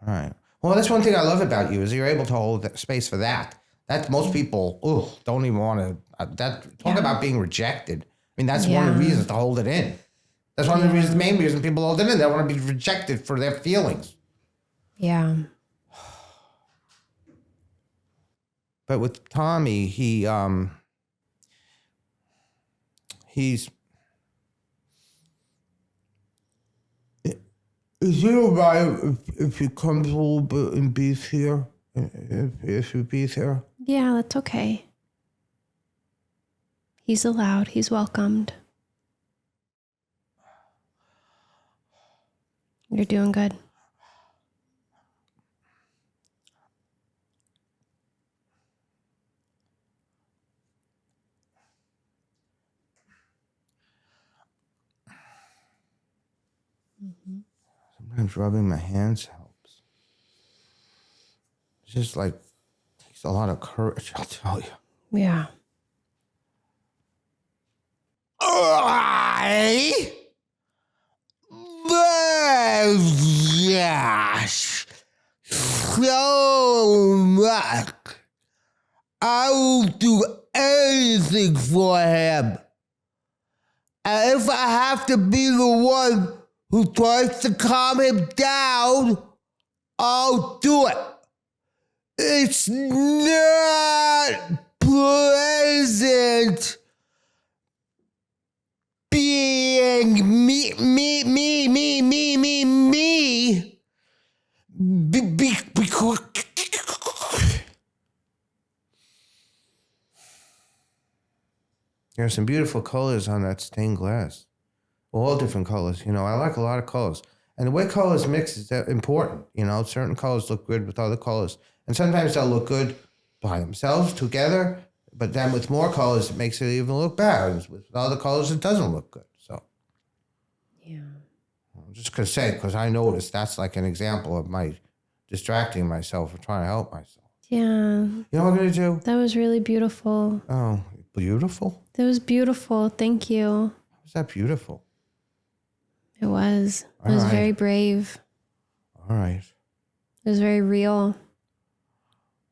All right. Well, that's one thing I love about you is you're able to hold that space for that. That most people don't even want to. Talk about being rejected. I mean, that's one of the reasons to hold it in. That's one of the main reasons people hold it in. They don't want to be rejected for their feelings. Yeah. But with Tommy, he's. Is it all right if he comes a little bit and be's here? If he be's here? Yeah, that's okay. He's allowed. He's welcomed. You're doing good. Sometimes rubbing my hands helps. It's just takes a lot of courage, I'll tell you. Yeah. Yes, so much. I will do anything for him. And if I have to be the one who tries to calm him down, I'll do it. It's not pleasant being me. Because there's some beautiful colors on that stained glass. All different colors. I like a lot of colors. And the way colors mix is important. Certain colors look good with other colors. And sometimes they'll look good by themselves together. But then with more colors, it makes it even look better. And with other colors, it doesn't look good. So, yeah. I'm just going to say, because I noticed that's like an example of my distracting myself or trying to help myself. Yeah. You know what I'm going to do? That was really beautiful. Oh, beautiful? That was beautiful. Thank you. How was that beautiful? It was. It was very brave. All right. It was very real.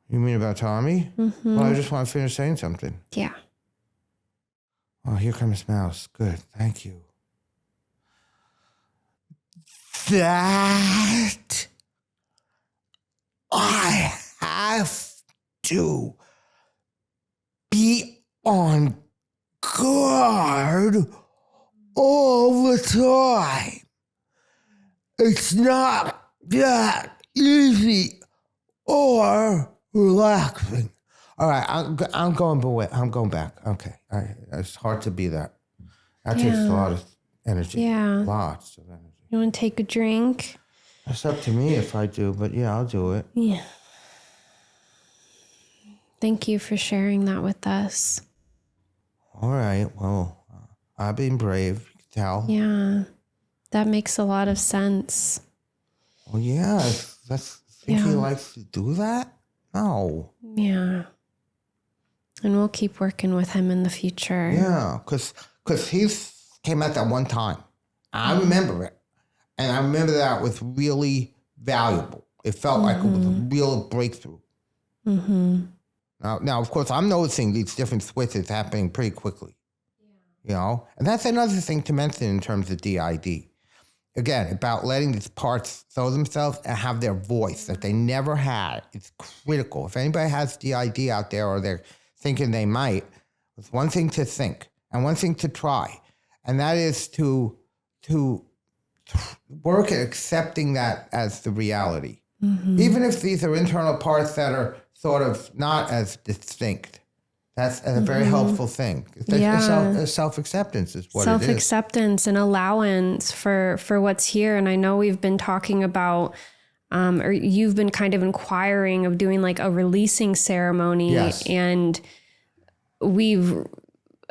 You mean about Tommy? Mm-hmm. Well, I just want to finish saying something. Yeah. Oh, here comes Mouse. Good. Thank you. That I have to be on guard all the time. It's not that easy or relaxing. All right, I'm going away. I'm going back. Okay, it's hard to be that. That takes a lot of energy. Yeah. Lots of energy. You want to take a drink? It's up to me if I do, but yeah, I'll do it. Yeah. Thank you for sharing that with us. All right. Well, I've been brave. You can tell. Yeah. That makes a lot of sense. Well, yeah. Think he likes to do that? No. Yeah. And we'll keep working with him in the future. Yeah, because he came out that one time. I remember it. And I remember that was really valuable. It felt like it was a real breakthrough. Mm-hmm. Now, of course, I'm noticing these different switches happening pretty quickly. And that's another thing to mention in terms of DID. Again, about letting these parts show themselves and have their voice that they never had. It's critical. If anybody has DID out there or they're thinking they might, it's one thing to think and one thing to try. And that is to work at accepting that as the reality. Mm-hmm. Even if these are internal parts that are sort of not as distinct. That's a very helpful thing. Self-acceptance is what it is. Self-acceptance and allowance for what's here. And I know we've been talking about, or you've been kind of inquiring of doing like a releasing ceremony. Yes. And we've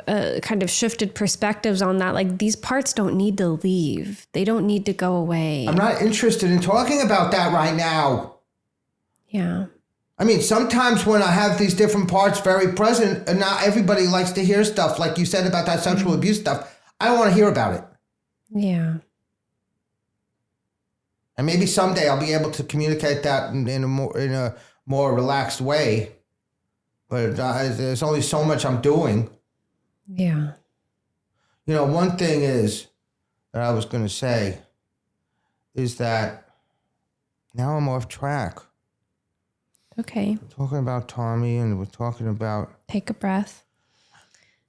kind of shifted perspectives on that. Like, these parts don't need to leave. They don't need to go away. I'm not interested in talking about that right now. Yeah. I mean, sometimes when I have these different parts very present, and not everybody likes to hear stuff like you said about that sexual abuse stuff, I don't want to hear about it. Yeah. And maybe someday I'll be able to communicate that in a more relaxed way. But there's only so much I'm doing. Yeah. You know, one thing is that I was going to say is that now I'm off track. Okay. We're talking about Tommy, and we're talking about... Take a breath.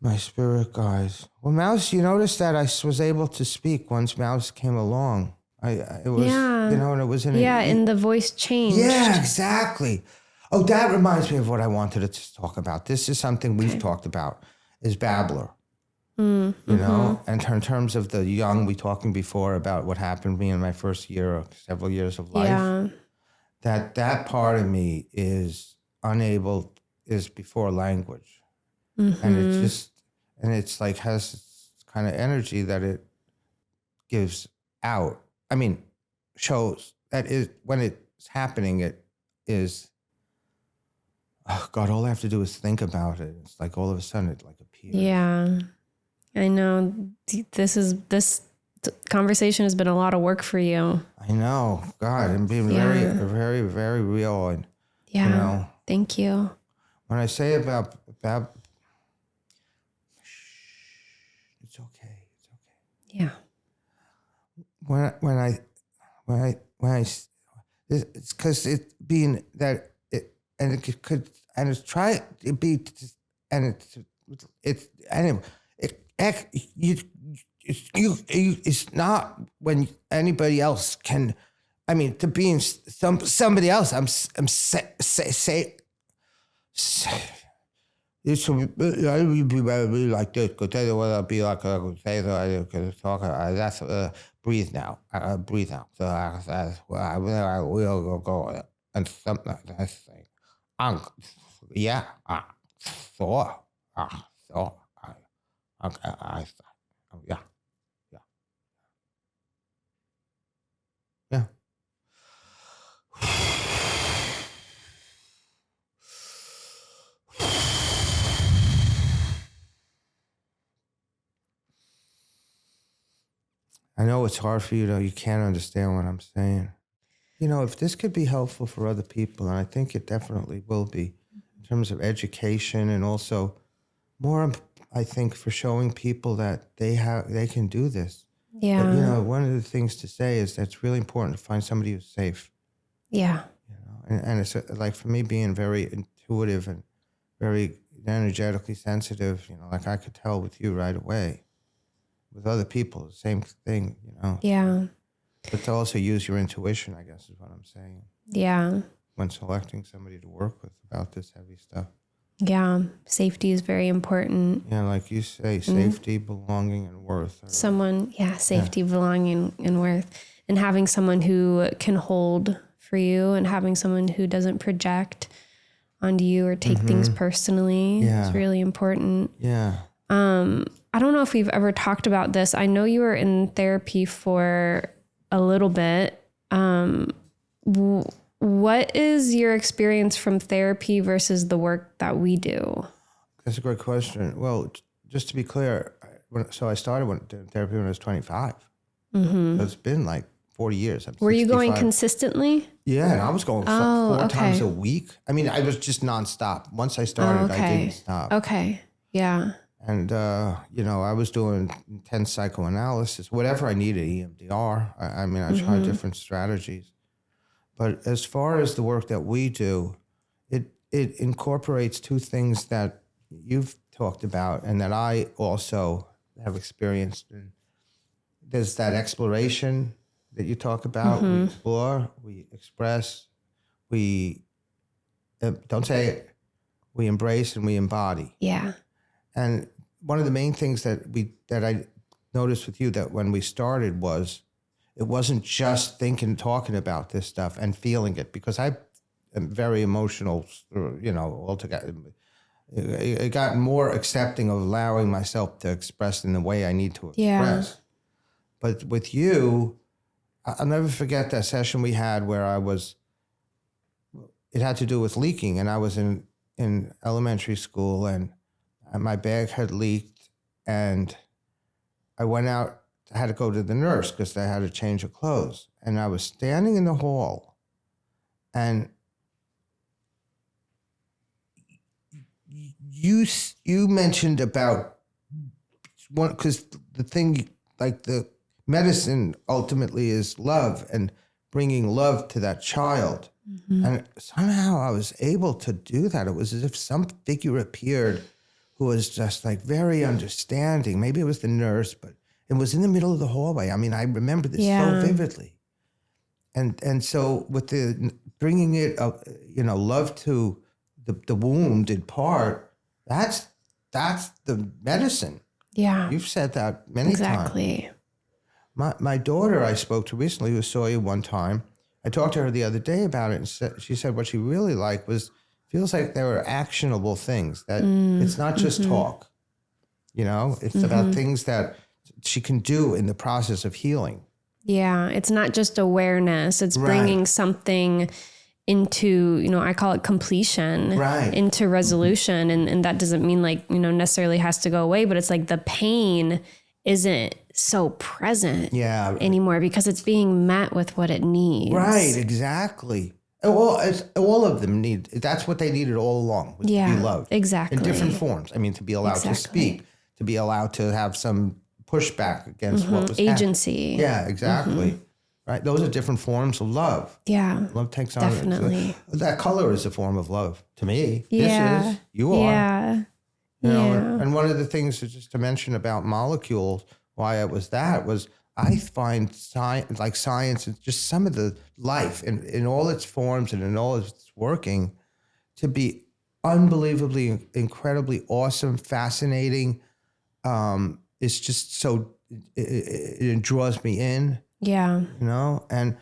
My spirit guides. Well, Mouse, you noticed that I was able to speak once Mouse came along. It was, Yeah. you know, and it was in and the voice changed. Yeah, exactly. Oh, that reminds me of what I wanted to talk about. This is something we've talked about, is babbler. You know, and in terms of the young, we talking before about what happened to me in my first year or several years of life. Yeah. That part of me is before language. And it's like has this kind of energy that it gives out. I mean, shows that is when it's happening, it is, oh God, all I have to do is think about it. It's like all of a sudden it like appears. Yeah. I know this conversation has been a lot of work for you. I know, God, and being very, very, very real. And, Yeah. you know, Thank you. when I say about it's okay. It's okay. Yeah. When I it's because it being that it and it could and it's try to be and it's anyway it's not when anybody else can. I mean, to being somebody else, say it should be, I would be really like this, because I don't want to be like I could say, so I could talk. That's breathe now. Breathe out. So I will go and something like that thing. Yeah. So. Yeah. Yeah. I know it's hard for you though. You can't understand what I'm saying. You know, if this could be helpful for other people, and I think it definitely will be, in terms of education and also more, I think, for showing people that they can do this. Yeah. But, you know, one of the things to say is that it's really important to find somebody who's safe. Yeah. You know, and it's like for me being very intuitive and very energetically sensitive, you know, like I could tell with you right away. With other people, the same thing, you know. Yeah. But to also use your intuition, I guess, is what I'm saying. Yeah. When selecting somebody to work with about this heavy stuff. Yeah. Safety is very important. Yeah, like you say, safety, belonging, and worth. Safety, belonging, and worth. And having someone who can hold for you and having someone who doesn't project onto you or take things personally is really important. Yeah. I don't know if we've ever talked about this. I know you were in therapy for a little bit. What is your experience from therapy versus the work that we do? That's a great question. Well, just to be clear, I started doing therapy when I was 25. So it's been like 40 years. Were you going consistently? Yeah, and I was going 4 times a week. I mean, I was just nonstop. Once I started, I didn't stop. Okay, yeah. And, you know, I was doing intense psychoanalysis, whatever I needed, EMDR. I mean, I tried different strategies. But as far as the work that we do, it incorporates 2 things that you've talked about and that I also have experienced. And there's that exploration that you talk about. We explore, we express, we don't say it, we embrace, and we embody. Yeah. And one of the main things that I noticed with you that when we started was it wasn't just talking about this stuff and feeling it, because I am very emotional, you know, altogether. it got more accepting of allowing myself to express in the way I need to express. But with you, I'll never forget that session we had where it had to do with leaking, and I was in elementary school, and my bag had leaked, and I went out. I had to go to the nurse because I had to change of clothes, and I was standing in the hall, and you mentioned about one, because the thing, like the medicine ultimately is love and bringing love to that child. Mm-hmm. And somehow I was able to do that. It was as if some figure appeared who was just like very understanding. Maybe it was the nurse, but it was in the middle of the hallway. I mean, I remember this so vividly. And so with the bringing it up, love to the wounded part, that's the medicine. Yeah. You've said that many times. Exactly. My daughter I spoke to recently, who saw you one time, I talked to her the other day about it, and she said what she really liked feels like there are actionable things, that it's not just talk, it's about things that she can do in the process of healing. Yeah, it's not just awareness, it's bringing something into, I call it completion, into resolution. And that doesn't mean necessarily has to go away, but it's like the pain isn't so present anymore because it's being met with what it needs. Right, exactly. Well, all of them that's what they needed all along, was to be loved. Exactly. In different forms. I mean, to be allowed to speak, to be allowed to have some pushback against what was agency. happening. Yeah, exactly. Right. Those are different forms of love. Yeah. Love takes on definitely. That color is a form of love to me. Yeah. This is. You are. Yeah. And one of the things just to mention about molecules, why it was I find science and just some of the life in all its forms and in all its working to be unbelievably, incredibly awesome, fascinating. It's just so, it draws me in. Yeah. And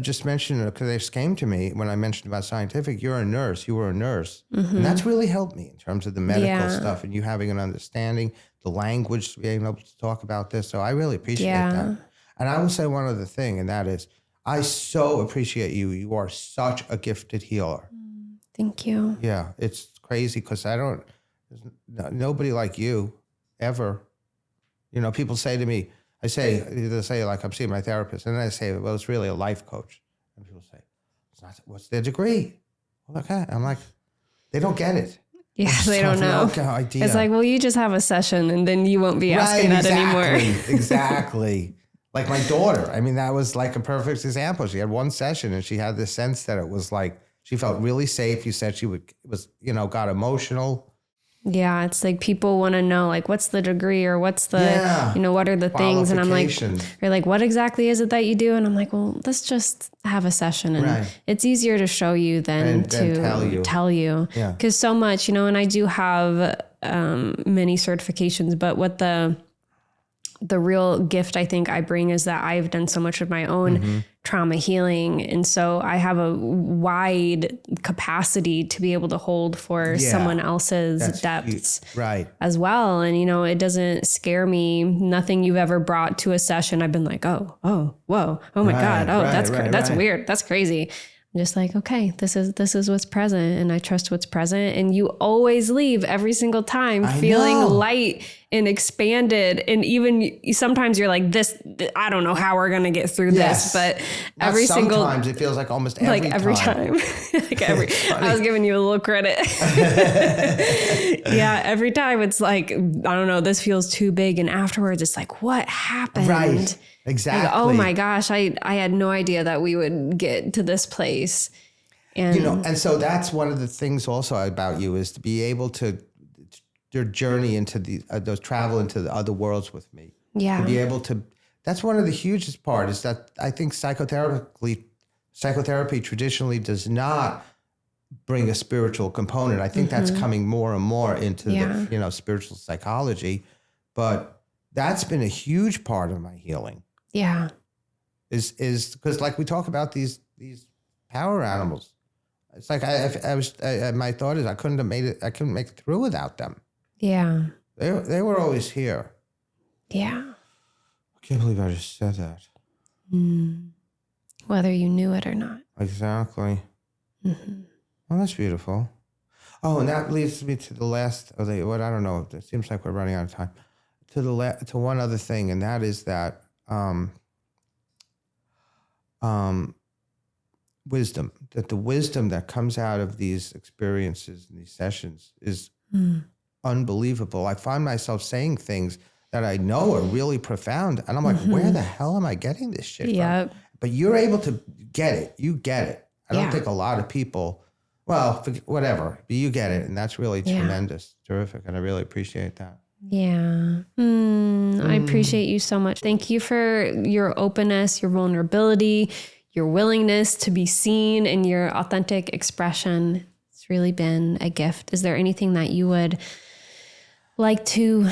just mentioned, because they came to me when I mentioned about scientific, you were a nurse. And that's really helped me in terms of the medical stuff and you having an understanding, the language, being able to talk about this. So I really appreciate that. And I will say one other thing, and that is, I so appreciate you. You are such a gifted healer. Thank you. Yeah, it's crazy because there's nobody like you ever. People say to me, they say like, I'm seeing my therapist, and then I say, well, it's really a life coach. And people say, it's not, what's their degree? Well, okay. I'm like, they don't get it. Yeah, they don't know. No idea. It's like, well, you just have a session and then you won't be asking that anymore. Exactly. Like my daughter, I mean, that was like a perfect example. She had one session and she had this sense that it was like, she felt really safe. You said she got emotional. Yeah, it's like people want to know, like, what's the degree or what's the, what are the things? And I'm like, you're like, what exactly is it that you do? And I'm like, well, let's just have a session. And it's easier to show you than to tell you. Yeah. Because so much, and I do have many certifications, but what the real gift I think I bring is that I've done so much of my own trauma healing. And so I have a wide capacity to be able to hold for someone else's depths as well. And, it doesn't scare me. Nothing you've ever brought to a session, I've been like, whoa, oh my God. Oh, that's weird. That's crazy. I'm just like, okay, this is what's present, and I trust what's present. And you always leave every single time feeling light and expanded. And even sometimes you're like, I don't know how we're going to get through this, but sometimes it feels like almost every time. I was giving you a little credit. Yeah. Every time it's like, I don't know, this feels too big. And afterwards it's like, what happened? Right. Exactly. Like, oh my gosh, I had no idea that we would get to this place. And and so that's one of the things also about you is to be able to your journey into those travel into the other worlds with me. Yeah. To be able to, that's one of the hugest part is that I think psychotherapy traditionally does not bring a spiritual component. I think that's coming more and more into the spiritual psychology, but that's been a huge part of my healing. Yeah. Is because like we talk about these power animals, It's like my thought is I couldn't have made it. I couldn't make it through without them. Yeah. They were always here. Yeah. I can't believe I just said that. Whether you knew it or not. Exactly. Mm-hmm. Well, that's beautiful. Oh, and that leads me to the last of the, what I don't know. It seems like we're running out of time. To one other thing, and that is that wisdom. That the wisdom that comes out of these experiences and these sessions is unbelievable. I find myself saying things that I know are really profound, and I'm like, where the hell am I getting this shit from? But you're able to get it. You get it. I don't think a lot of people. Well, whatever, but you get it, and that's really tremendous, terrific, and I really appreciate that. Yeah. I appreciate you so much. Thank you for your openness, your vulnerability, your willingness to be seen, and your authentic expression. It's really been a gift. Is there anything that you would like to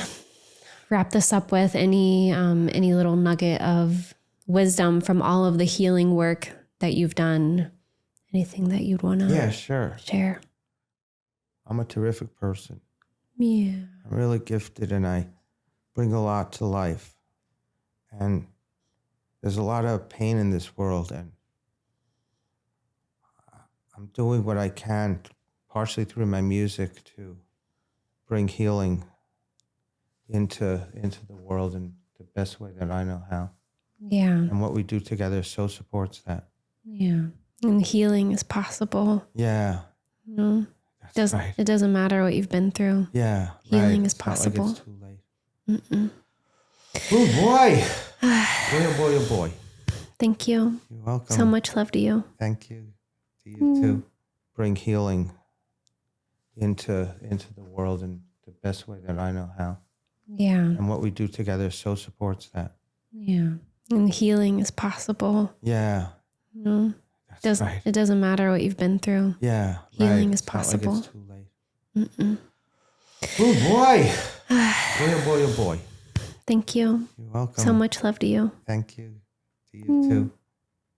wrap this up with? Any little nugget of wisdom from all of the healing work that you've done? Anything that you'd want to share? I'm a terrific person. Yeah. I'm really gifted, and I bring a lot to life. And there's a lot of pain in this world, and I'm doing what I can, partially through my music, to bring healing into the world in the best way that I know how. Yeah. And what we do together so supports that. Yeah. And healing is possible. Yeah. No. That's right. It doesn't matter what you've been through. Yeah. Healing is possible. It's not like it's too late. Oh boy. Boy, oh boy, oh boy. Thank you. You're welcome. So much love to you. Thank you. To you too. Bring healing into the world in the best way that I know how. Yeah. And what we do together so supports that. Yeah. And healing is possible. Yeah. No. That's right. It doesn't matter what you've been through. Yeah. Healing is it's possible. Not like it's too late. Oh boy. Boy, oh boy, oh boy. Thank you. You're welcome. So much love to you. Thank you. To you too.